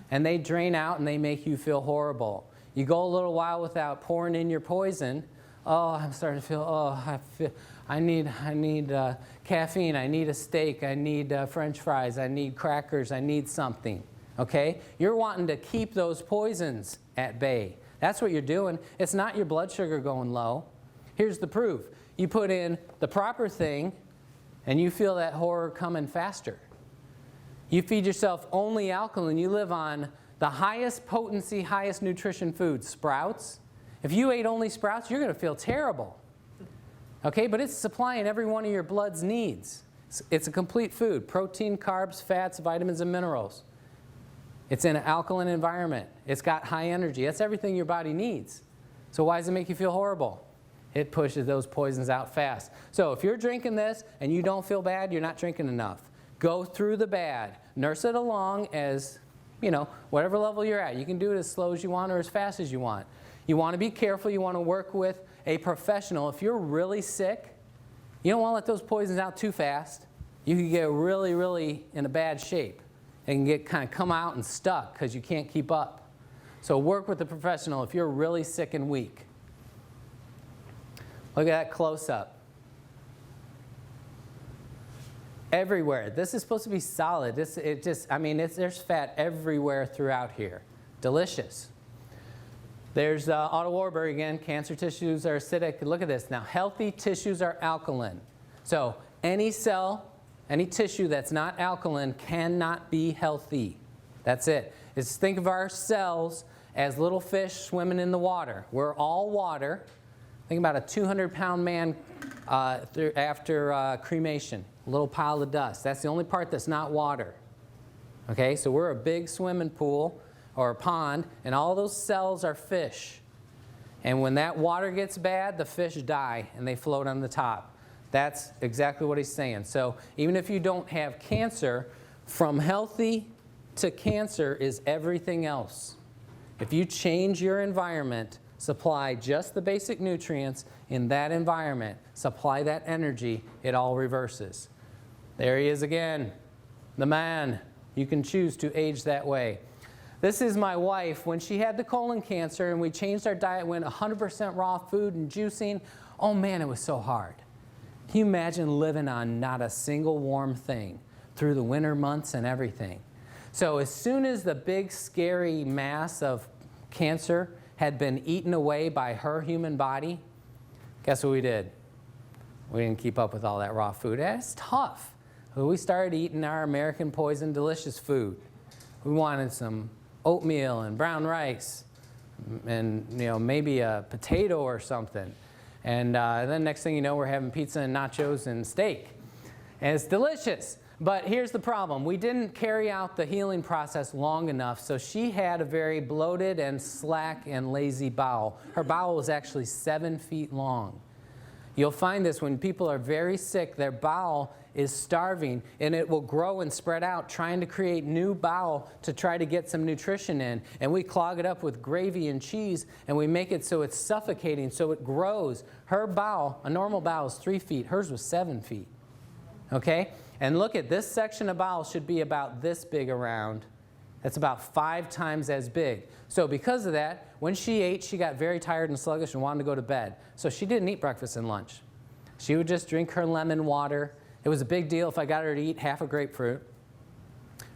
And they drain out and they make you feel horrible. You go a little while without pouring in your poison. Oh, I'm starting to feel, I need caffeine, I need a steak, I need French fries, I need crackers, I need something. Okay? You're wanting to keep those poisons at bay. That's what you're doing. It's not your blood sugar going low. Here's the proof. You put in the proper thing, and you feel that horror coming faster. You feed yourself only alkaline. You live on the highest potency, highest nutrition food, sprouts. If you ate only sprouts, you're going to feel terrible. Okay, but it's supplying every one of your blood's needs. It's a complete food. Protein, carbs, fats, vitamins, and minerals. It's in an alkaline environment. It's got high energy. That's everything your body needs. So why does it make you feel horrible? It pushes those poisons out fast. So if you're drinking this and you don't feel bad, you're not drinking enough. Go through the bad. Nurse it along as, whatever level you're at. You can do it as slow as you want or as fast as you want. You want to be careful. You want to work with a professional. If you're really sick, you don't want to let those poisons out too fast. You can get really, really in a bad shape. It can get come out and stuck because you can't keep up. So work with a professional if you're really sick and weak. Look at that close-up. Everywhere. This is supposed to be solid. There's fat everywhere throughout here. Delicious. There's Otto Warburg again. Cancer tissues are acidic. Look at this. Now, healthy tissues are alkaline. So any cell, any tissue that's not alkaline cannot be healthy. That's it. Just think of our cells as little fish swimming in the water. We're all water. Think about a 200-pound man after cremation, a little pile of dust. That's the only part that's not water. Okay, so we're a big swimming pool or a pond, and all those cells are fish. And when that water gets bad, the fish die, and they float on the top. That's exactly what he's saying. So even if you don't have cancer, from healthy to cancer is everything else. If you change your environment, supply just the basic nutrients in that environment, supply that energy, it all reverses. There he is again, the man. You can choose to age that way. This is my wife. When she had the colon cancer and we changed our diet, went 100% raw food and juicing, oh man, it was so hard. Can you imagine living on not a single warm thing through the winter months and everything? So as soon as the big scary mass of cancer had been eaten away by her human body, guess what we did? We didn't keep up with all that raw food. That's tough. So we started eating our American Poison Delicious food. We wanted some oatmeal and brown rice and maybe a potato or something. And then next thing you know, we're having pizza and nachos and steak. And it's delicious. But here's the problem. We didn't carry out the healing process long enough, so she had a very bloated and slack and lazy bowel. Her bowel was actually 7 feet long. You'll find this when people are very sick, their bowel is starving, and it will grow and spread out, trying to create new bowel to try to get some nutrition in. And we clog it up with gravy and cheese, and we make it so it's suffocating, so it grows. Her bowel, a normal bowel, is 3 feet. Hers was 7 feet. Okay? And look at this section of bowel should be about this big around. That's about 5 times as big. So because of that, when she ate, she got very tired and sluggish and wanted to go to bed. So she didn't eat breakfast and lunch. She would just drink her lemon water. It was a big deal if I got her to eat half a grapefruit.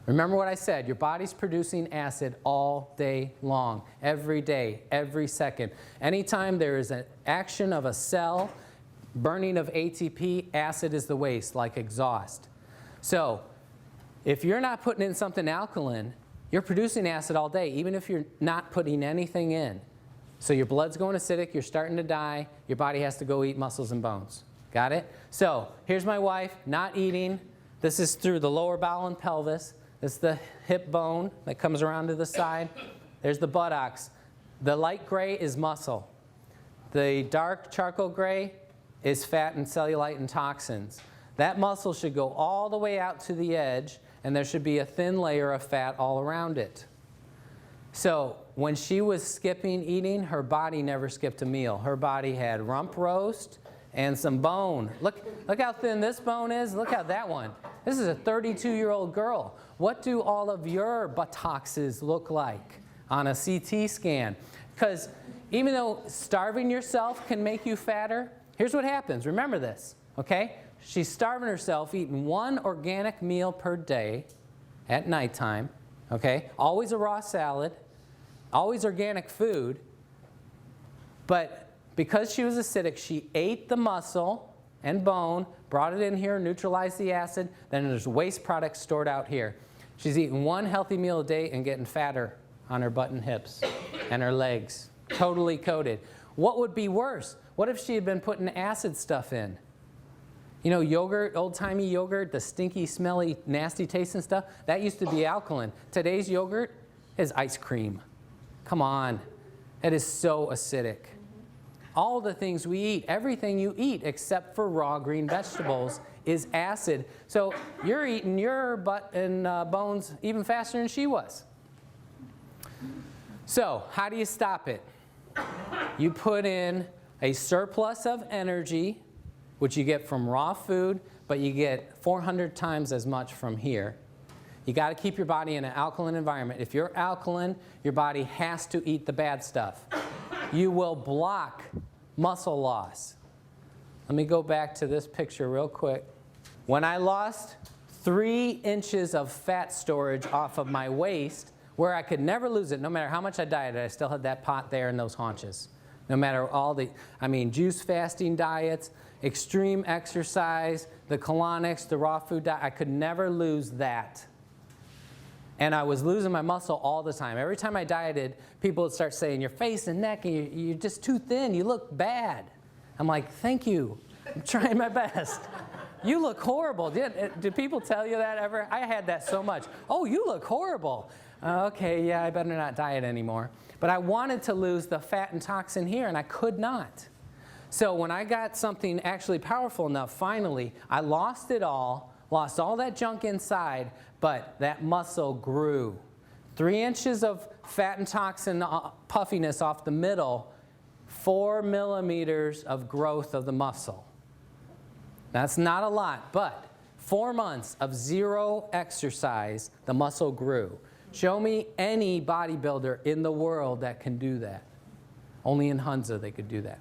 Remember what I said, your body's producing acid all day long, every day, every second. Anytime there is an action of a cell, burning of ATP, acid is the waste, like exhaust. So if you're not putting in something alkaline, you're producing acid all day, even if you're not putting anything in. So your blood's going acidic, you're starting to die, your body has to go eat muscles and bones. Got it? So here's my wife, not eating. This is through the lower bowel and pelvis. This is the hip bone that comes around to the side. There's the buttocks. The light gray is muscle. The dark charcoal gray is fat and cellulite and toxins. That muscle should go all the way out to the edge, and there should be a thin layer of fat all around it. So when she was skipping eating, her body never skipped a meal. Her body had rump roast and some bone. Look how thin this bone is. Look how that one. This is a 32-year-old girl. What do all of your buttocks look like on a CT scan? Because even though starving yourself can make you fatter, here's what happens. Remember this, okay? She's starving herself, eating 1 organic meal per day at nighttime, okay? Always a raw salad, always organic food. But because she was acidic, she ate the muscle and bone, brought it in here, neutralized the acid, then there's waste products stored out here. She's eating 1 healthy meal a day and getting fatter on her butt and hips and her legs, totally coated. What would be worse? What if she had been putting acid stuff in? You know, yogurt, old-timey yogurt, the stinky, smelly, nasty tasting stuff, that used to be alkaline. Today's yogurt is ice cream. Come on. It is so acidic. All the things we eat, everything you eat except for raw green vegetables is acid. So you're eating your butt and bones even faster than she was. So how do you stop it? You put in a surplus of energy, which you get from raw food, but you get 400 times as much from here. You got to keep your body in an alkaline environment. If you're alkaline, your body has to eat the bad stuff. You will block muscle loss. Let me go back to this picture real quick. When I lost 3 inches of fat storage off of my waist, where I could never lose it, no matter how much I dieted, I still had that pot there and those haunches. No matter all the, juice fasting diets, extreme exercise, the colonics, the raw food diet, I could never lose that. And I was losing my muscle all the time. Every time I dieted, people would start saying, your face and neck, you're just too thin, you look bad. I'm like, thank you, I'm trying my best. You look horrible. Did people tell you that ever? I had that so much. Oh, you look horrible. Okay, yeah, I better not diet anymore. But I wanted to lose the fat and toxin here, and I could not. So when I got something actually powerful enough, finally, I lost it all, lost all that junk inside, but that muscle grew. 3 inches of fat and toxin puffiness off the middle, 4 millimeters of growth of the muscle. That's not a lot, but 4 months of 0 exercise, the muscle grew. Show me any bodybuilder in the world that can do that. Only in Hunza they could do that.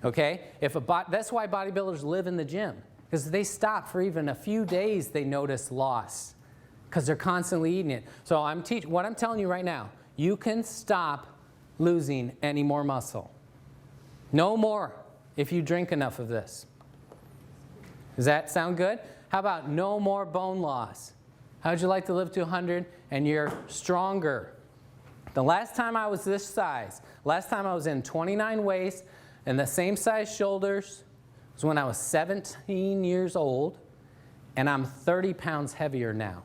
Okay? That's why bodybuilders live in the gym, because they stop for even a few days, they notice loss. because they're constantly eating it. So what I'm telling you right now, you can stop losing any more muscle. No more if you drink enough of this. Does that sound good? How about no more bone loss? How would you like to live to 100 and you're stronger? The last time I was this size, last time I was in 29 waist and the same size shoulders was when I was 17 years old, and I'm 30 pounds heavier now.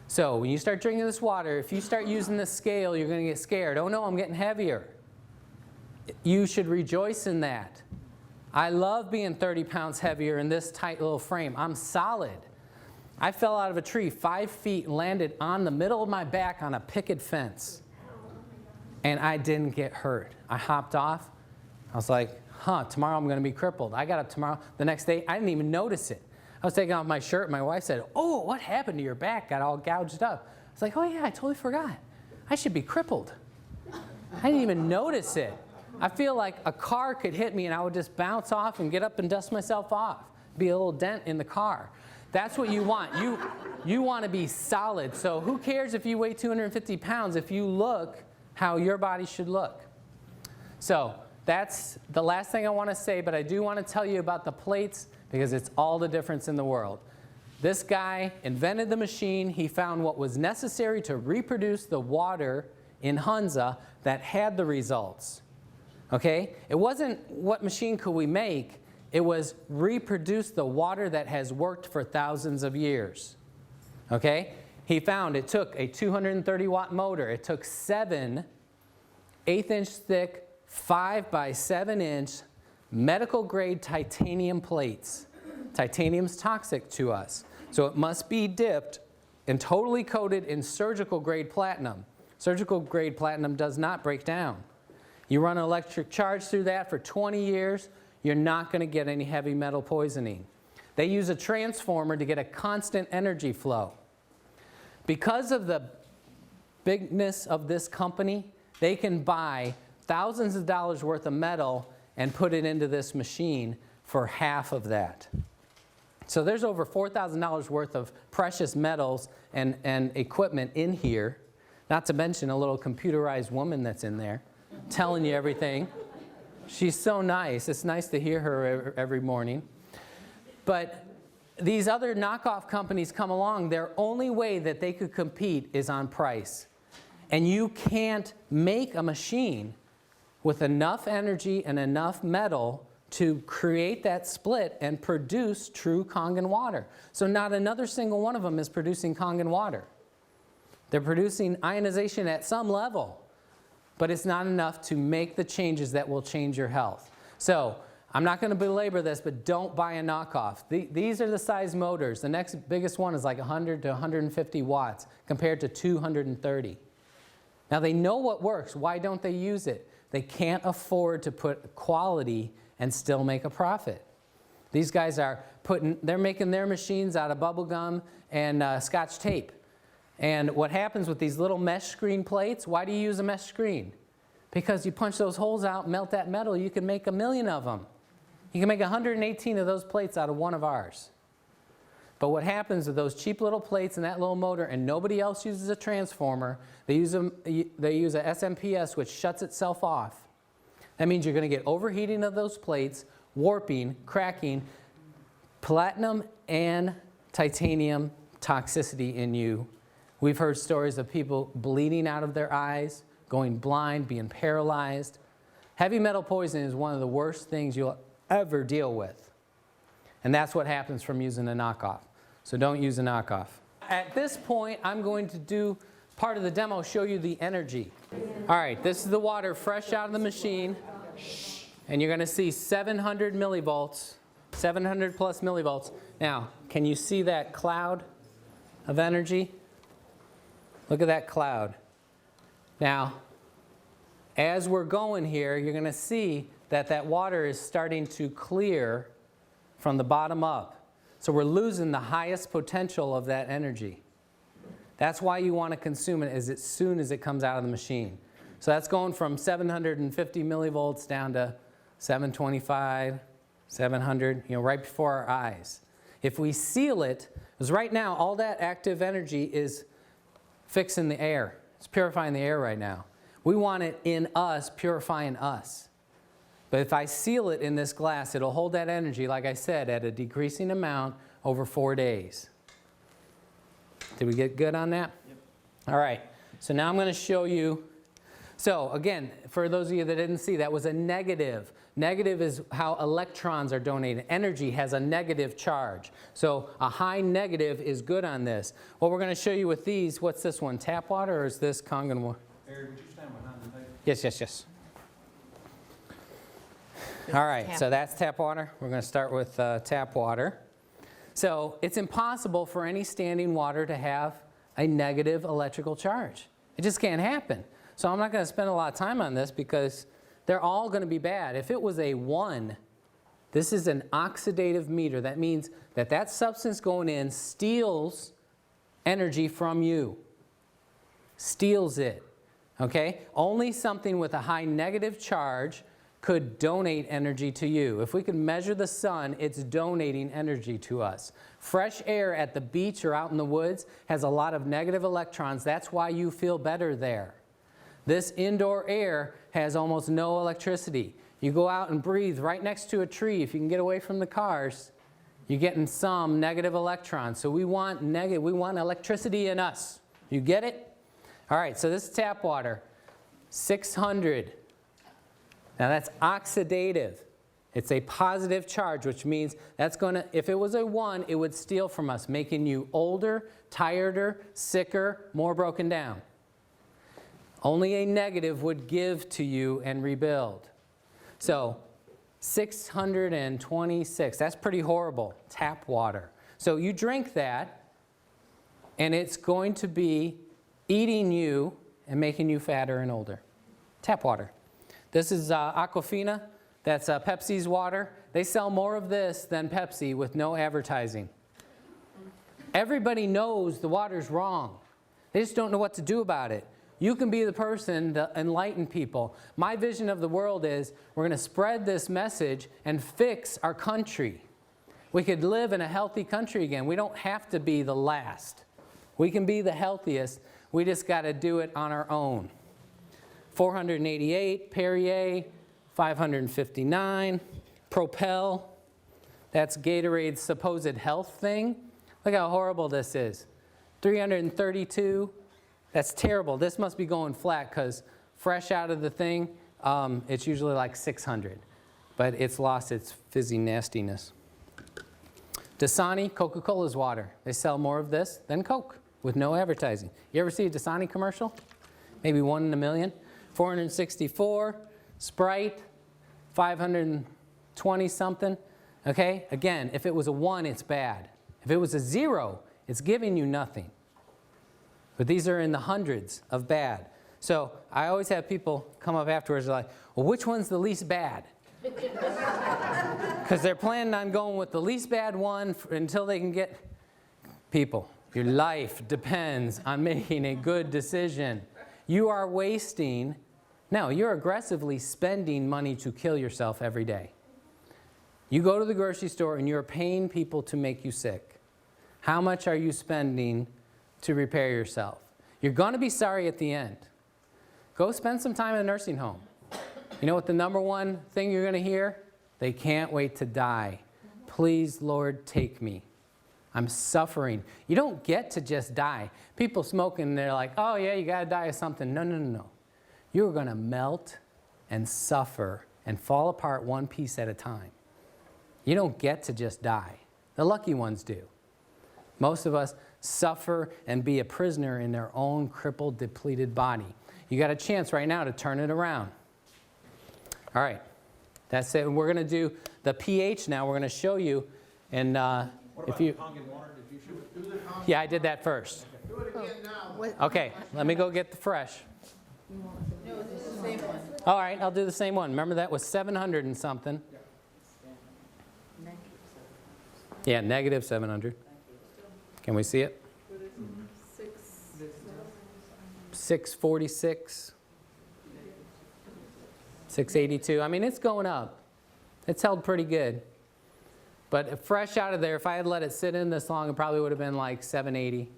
So when you start drinking this water, if you start using the scale, you're going to get scared. Oh no, I'm getting heavier. You should rejoice in that. I love being 30 pounds heavier in this tight little frame. I'm solid. I fell out of a tree 5 feet and landed on the middle of my back on a picket fence. And I didn't get hurt. I hopped off. I was like, tomorrow I'm going to be crippled. I got up tomorrow. The next day, I didn't even notice it. I was taking off my shirt. My wife said, oh, what happened to your back? Got all gouged up. I was like, oh yeah, I totally forgot. I should be crippled. I didn't even notice it. I feel like a car could hit me and I would just bounce off and get up and dust myself off. Be a little dent in the car. That's what you want. You want to be solid. So who cares if you weigh 250 pounds if you look how your body should look? So that's the last thing I want to say, but I do want to tell you about the plates because it's all the difference in the world. This guy invented the machine. He found what was necessary to reproduce the water in Hunza that had the results. Okay? It wasn't what machine could we make. It was reproduce the water that has worked for thousands of years. Okay? He found it took a 230 watt motor. It took 7 1/8-inch thick, 5 by 7 inch medical grade titanium plates. Titanium's toxic to us. So it must be dipped and totally coated in surgical grade platinum. Surgical grade platinum does not break down. You run an electric charge through that for 20 years, you're not going to get any heavy metal poisoning. They use a transformer to get a constant energy flow. Because of the bigness of this company, they can buy thousands of dollars worth of metal and put it into this machine for half of that. So there's over $4,000 worth of precious metals and equipment in here, not to mention a little computerized woman that's in there telling you everything. She's so nice. It's nice to hear her every morning. But these other knockoff companies come along, their only way that they could compete is on price. And you can't make a machine with enough energy and enough metal to create that split and produce true Kagen water. So not another single one of them is producing Kagen water. They're producing ionization at some level, but it's not enough to make the changes that will change your health. So I'm not going to belabor this, but don't buy a knockoff. These are the size motors. The next biggest one is like 100 to 150 watts compared to 230. Now they know what works. Why don't they use it? They can't afford to put quality and still make a profit. These guys are they're making their machines out of bubble gum and Scotch tape. And what happens with these little mesh screen plates, why do you use a mesh screen? Because you punch those holes out, melt that metal, you can make 1,000,000 of them. You can make 118 of those plates out of one of ours. But what happens with those cheap little plates and that little motor, and nobody else uses a transformer, they use a SMPS which shuts itself off. That means you're going to get overheating of those plates, warping, cracking, platinum and titanium toxicity in you. We've heard stories of people bleeding out of their eyes, going blind, being paralyzed. Heavy metal poisoning is one of the worst things you'll ever deal with. And that's what happens from using a knockoff. So don't use a knockoff. At this point, I'm going to do part of the demo, show you the energy. All right, this is the water fresh out of the machine. And you're going to see 700 millivolts, 700 plus millivolts. Now, can you see that cloud of energy? Look at that cloud. Now, as we're going here, you're going to see that that water is starting to clear from the bottom up. So we're losing the highest potential of that energy. That's why you want to consume it as soon as it comes out of the machine. So that's going from 750 millivolts down to 725, 700, right before our eyes. If we seal it, because right now all that active energy is fixing the air. It's purifying the air right now. We want it in us, purifying us. But if I seal it in this glass, it'll hold that energy, like I said, at a decreasing amount over 4 days. Did we get good on that? Yep. All right. So now I'm going to show you. So again, for those of you that didn't see, that was a negative. Negative is how electrons are donated. Energy has a negative charge. So a high negative is good on this. What we're going to show you with these, what's this one? Tap water, or is this Kagen Water? Eric, would you stand behind the table? Yes, yes, yes. All right, so that's tap water. We're going to start with tap water. So it's impossible for any standing water to have a negative electrical charge. It just can't happen. So I'm not going to spend a lot of time on this because they're all going to be bad. If it was a 1, this is an oxidative meter. That means that that substance going in steals energy from you. Steals it. Okay? Only something with a high negative charge could donate energy to you. If we could measure the sun, it's donating energy to us. Fresh air at the beach or out in the woods has a lot of negative electrons. That's why you feel better there. This indoor air has almost no electricity. You go out and breathe right next to a tree. If you can get away from the cars, you're getting some negative electrons. So we want electricity in us. You get it? All right, so this is tap water. 600. Now that's oxidative. It's a positive charge, which means that's going to, if it was a 1, it would steal from us, making you older, tireder, sicker, more broken down. Only a negative would give to you and rebuild. So 626, that's pretty horrible, tap water. So you drink that, and it's going to be eating you and making you fatter and older. Tap water. This is Aquafina. That's Pepsi's water. They sell more of this than Pepsi with no advertising. Everybody knows the water's wrong. They just don't know what to do about it. You can be the person to enlighten people. My vision of the world is we're going to spread this message and fix our country. We could live in a healthy country again. We don't have to be the last. We can be the healthiest. We just got to do it on our own. 488, Perrier, 559, Propel. That's Gatorade's supposed health thing. Look how horrible this is. 332. That's terrible. This must be going flat because fresh out of the thing, it's usually like 600. But it's lost its fizzy nastiness. Dasani, Coca-Cola's water. They sell more of this than Coke with no advertising. You ever see a Dasani commercial? Maybe 1 in a million. 464, Sprite, 520 something. Okay? Again, if it was a 1, it's bad. If it was a 0, it's giving you nothing. But these are in the hundreds of bad. So I always have people come up afterwards like, well, which one's the least bad? Because they're planning on going with the least bad one until they can get people. Your life depends on making a good decision. You are wasting. No, you're aggressively spending money to kill yourself every day. You go to the grocery store and you're paying people to make you sick. How much are you spending to repair yourself? You're going to be sorry at the end. Go spend some time in a nursing home. You know what the number one thing you're going to hear? They can't wait to die. Please, Lord, take me. I'm suffering. You don't get to just die. People smoking, they're like, oh yeah, you got to die of something. No, no, no, no. You're going to melt and suffer and fall apart one piece at a time. You don't get to just die. The lucky ones do. Most of us suffer and be a prisoner in their own crippled, depleted body. You got a chance right now to turn it around. All right. That's it. We're going to do the pH now. We're going to show you. And What about Kagen Water? Did you show it? Yeah, I did that first. Do it again now. Okay, let me go get the fresh. No, this is the same one. All right, I'll do the same one. Remember that was 700 and something. Yeah, negative 700. Can we see it? 646. 682. I mean, it's going up. It's held pretty good. But fresh out of there, if I had let it sit in this long, it probably would have been like 780.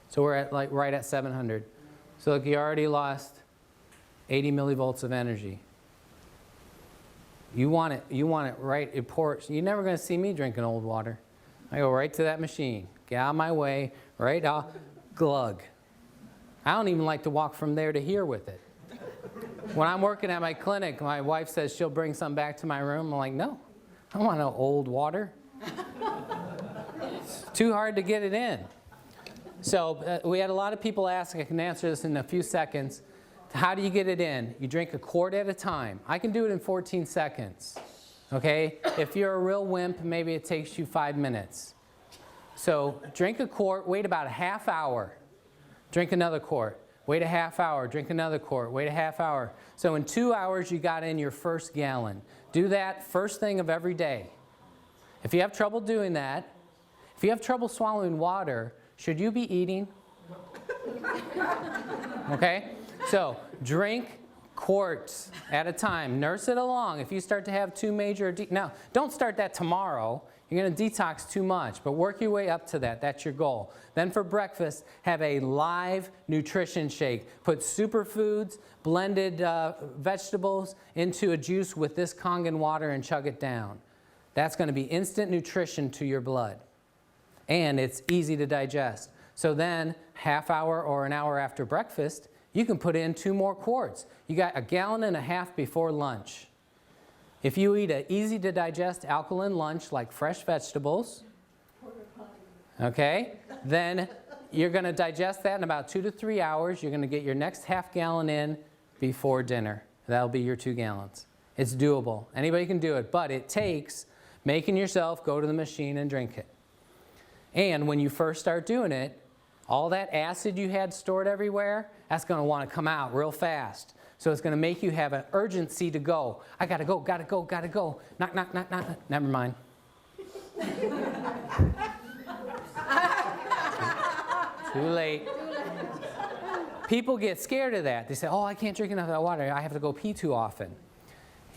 So we're at like right at 700. So look, you already lost 80 millivolts of energy. You want it right, it pours. You're never going to see me drinking old water. I go right to that machine, get out of my way, right off, glug. I don't even like to walk from there to here with it. When I'm working at my clinic, my wife says she'll bring some back to my room. I'm like, no, I don't want no old water. It's too hard to get it in. So we had a lot of people ask, I can answer this in a few seconds. How do you get it in? You drink a quart at a time. I can do it in 14 seconds. Okay? If you're a real wimp, maybe it takes you 5 minutes. So drink a quart, wait about a half hour. Drink another quart. Wait a half hour, drink another quart, wait a half hour. So in 2 hours, you got in your first gallon. Do that first thing of every day. If you have trouble doing that, if you have trouble swallowing water, should you be eating? Okay? So drink quarts at a time. Nurse it along. If you start to have too major, now don't start that tomorrow. You're going to detox too much, but work your way up to that. That's your goal. Then for breakfast, have a live nutrition shake. Put superfoods, blended vegetables into a juice with this Kagen water and chug it down. That's going to be instant nutrition to your blood. And it's easy to digest. So then, half hour or an hour after breakfast, you can put in 2 more quarts. You got a gallon and a half before lunch. If you eat an easy-to-digest alkaline lunch like fresh vegetables, okay, then you're going to digest that in about 2 to 3 hours. You're going to get your next half gallon in before dinner. That'll be your 2 gallons. It's doable. Anybody can do it, but it takes making yourself go to the machine and drink it. And when you first start doing it, all that acid you had stored everywhere, that's going to want to come out real fast. So it's going to make you have an urgency to go. I got to go, got to go, got to go. Knock, knock, knock, knock. Never mind. Too late. People get scared of that. They say, oh, I can't drink enough of that water. I have to go pee too often.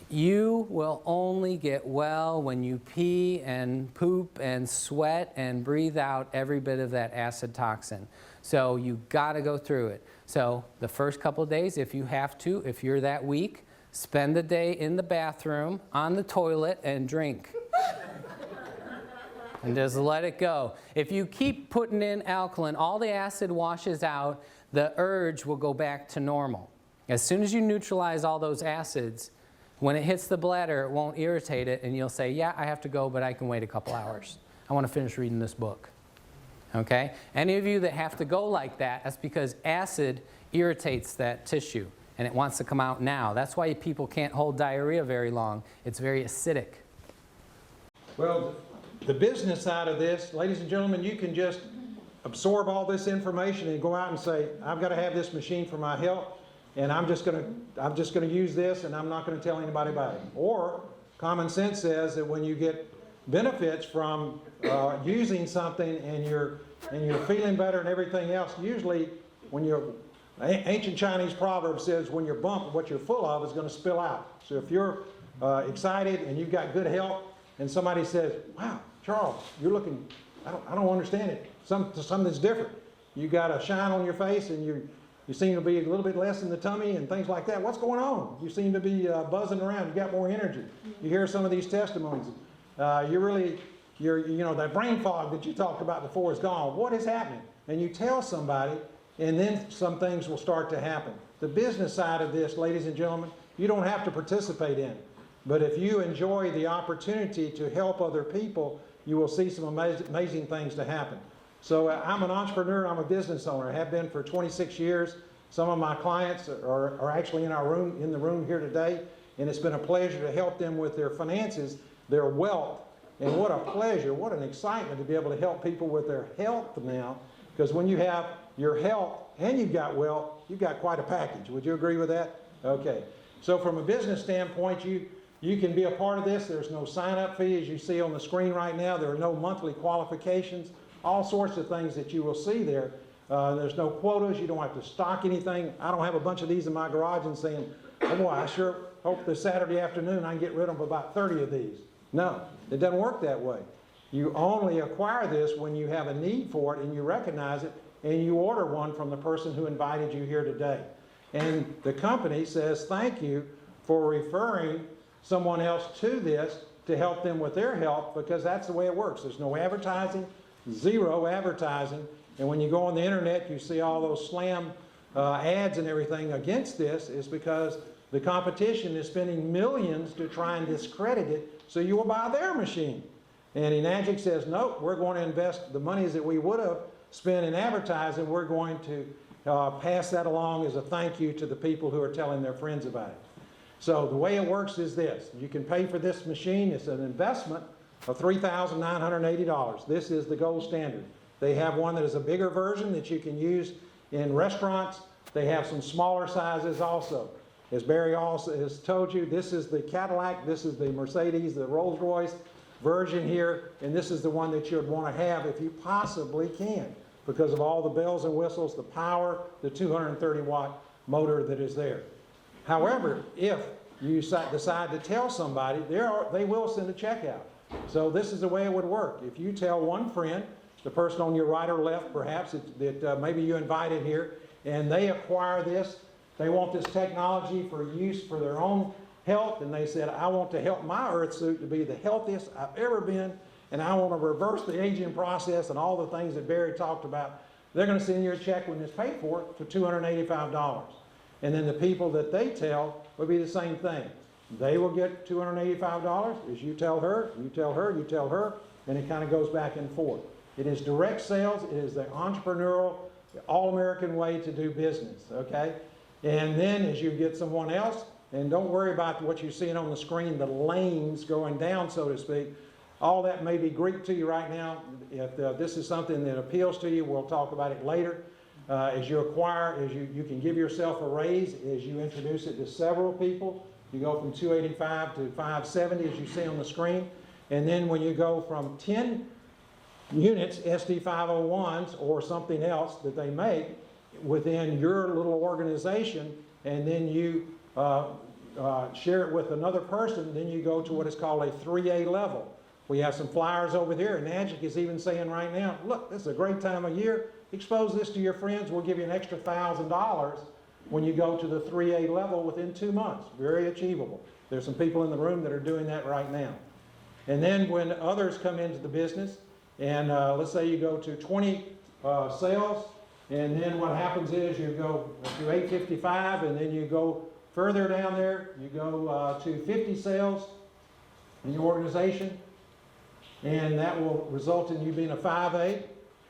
You will only get well when you pee and poop and sweat and breathe out every bit of that acid toxin. So you got to go through it. So the first couple of days, if you have to, if you're that weak, spend the day in the bathroom, on the toilet, and drink. And just let it go. If you keep putting in alkaline, all the acid washes out, the urge will go back to normal. As soon as you neutralize all those acids, when it hits the bladder, it won't irritate it, and you'll say, yeah, I have to go, but I can wait a couple hours. I want to finish reading this book. Okay? Any of you that have to go like that, that's because acid irritates that tissue, and it wants to come out now. That's why people can't hold diarrhea very long. It's very acidic. Well, the business side of this, ladies and gentlemen, you can just absorb all this information and go out and say, I've got to have this machine for my health, and I'm just going to use this, and I'm not going to tell anybody about it. Or common sense says that when you get benefits from using something and you're feeling better and everything else, usually when you're ancient Chinese proverb says when you're bumped, what you're full of is going to spill out. So if you're excited and you've got good health, and somebody says, wow, Charles, you're looking, I don't understand it. Something's different. You got a shine on your face, and you seem to be a little bit less in the tummy and things like that. What's going on? You seem to be buzzing around. You got more energy. You hear some of these testimonies. That brain fog that you talked about before is gone. What is happening? And you tell somebody, and then some things will start to happen. The business side of this, ladies and gentlemen, you don't have to participate in. But if you enjoy the opportunity to help other people, you will see some amazing things to happen. So I'm an entrepreneur, I'm a business owner. I have been for 26 years. Some of my clients are actually in the room here today, and it's been a pleasure to help them with their finances, their wealth, and what a pleasure, what an excitement to be able to help people with their health now, because when you have your health and you've got wealth, you've got quite a package. Would you agree with that? Okay. So from a business standpoint, you can be a part of this. There's no sign-up fee, as you see on the screen right now. There are no monthly qualifications. All sorts of things that you will see there. There's no quotas. You don't have to stock anything. I don't have a bunch of these in my garage and saying, oh boy, I sure hope this Saturday afternoon I can get rid of about 30 of these. No, it doesn't work that way. You only acquire this when you have a need for it and you recognize it and you order one from the person who invited you here today. And the company says thank you for referring someone else to this to help them with their health, because that's the way it works. There's no advertising, zero advertising. And when you go on the internet, you see all those slam ads and everything against this, is because the competition is spending millions to try and discredit it so you will buy their machine. And Enagic says, nope, we're going to invest the monies that we would have spent in advertising, we're going to pass that along as a thank you to the people who are telling their friends about it. So the way it works is this. You can pay for this machine. It's an investment of $3,980. This is the gold standard. They have one that is a bigger version that you can use in restaurants. They have some smaller sizes also. As Barry also has told you, this is the Cadillac, this is the Mercedes, the Rolls-Royce version here, and this is the one that you would want to have if you possibly can, because of all the bells and whistles, the power, the 230-watt motor that is there. However, if you decide to tell somebody, they will send a check out. So this is the way it would work. If you tell one friend, the person on your right or left perhaps, that maybe you invited here, and they acquire this, they want this technology for use for their own health, and they said, I want to help my earth suit to be the healthiest I've ever been, and I want to reverse the aging process and all the things that Barry talked about. They're going to send you a check when it's paid for $285. And then the people that they tell will be the same thing. They will get $285 as you tell her, you tell her, you tell her, and it kind of goes back and forth. It is direct sales. It is the entrepreneurial, all-American way to do business, okay? And then as you get someone else, and don't worry about what you're seeing on the screen, the lanes going down, so to speak. All that may be Greek to you right now. If this is something that appeals to you, we'll talk about it later. As you acquire, you can give yourself a raise as you introduce it to several people. You go from 285 to 570 as you see on the screen. And then when you go from 10 units, SD501s or something else that they make within your little organization, and then you share it with another person, then you go to what is called a 3A level. We have some flyers over there, and Enagic is even saying right now, look, this is a great time of year. Expose this to your friends. We'll give you an extra $1,000 when you go to the 3A level within 2 months. Very achievable. There's some people in the room that are doing that right now. And then when others come into the business, and let's say you go to 20 sales, and then what happens is you go to 855, and then you go further down there, you go to 50 sales in your organization, and that will result in you being a 5A.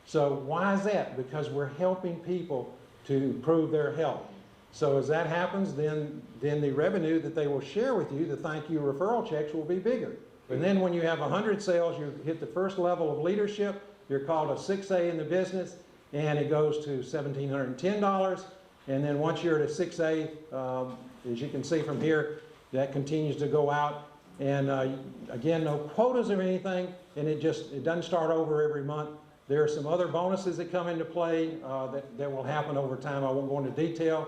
So why is that? Because we're helping people to improve their health. So as that happens, then the revenue that they will share with you, the thank you referral checks, will be bigger. And then when you have 100 sales, you hit the first level of leadership. You're called a 6A in the business, and it goes to $1,710. And then once you're at a 6A, as you can see from here, that continues to go out. And again, no quotas or anything, and it doesn't start over every month. There are some other bonuses that come into play that will happen over time. I won't go into detail.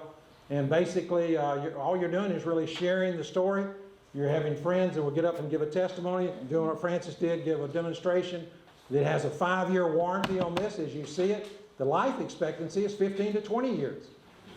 And basically, all you're doing is really sharing the story. You're having friends that will get up and give a testimony, doing what Francis did, give a demonstration. It has a 5-year warranty on this, as you see it. The life expectancy is 15 to 20 years.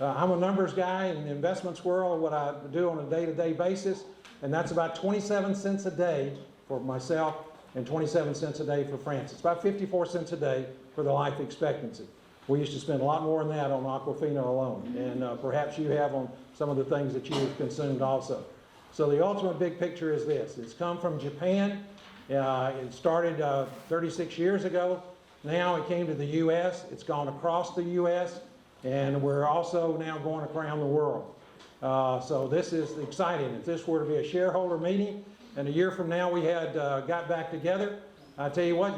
I'm a numbers guy in the investments world, what I do on a day-to-day basis, and that's about 27 cents a day for myself and 27 cents a day for Francis. About 54 cents a day for the life expectancy. We used to spend a lot more than that on Aquafina alone, and perhaps you have on some of the things that you've consumed also. So the ultimate big picture is this. It's come from Japan. It started 36 years ago. Now it came to the U.S. It's gone across the U.S. And we're also now going around the world. So this is exciting. If this were to be a shareholder meeting, and a year from now we had got back together, I tell you what,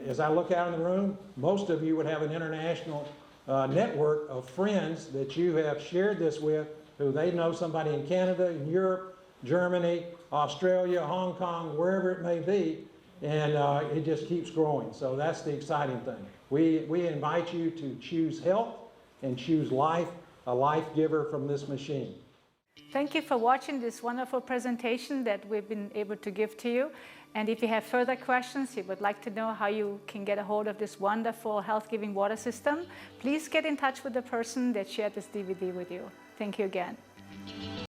as I look out in the room, most of you would have an international network of friends that you have shared this with, who they know somebody in Canada, in Europe, Germany, Australia, Hong Kong, wherever it may be, and it just keeps growing. So that's the exciting thing. We invite you to choose health and choose life, a life giver from this machine. Thank you for watching this wonderful presentation that we've been able to give to you. And if you have further questions, you would like to know how you can get a hold of this wonderful health-giving water system, please get in touch with the person that shared this DVD with you. Thank you again.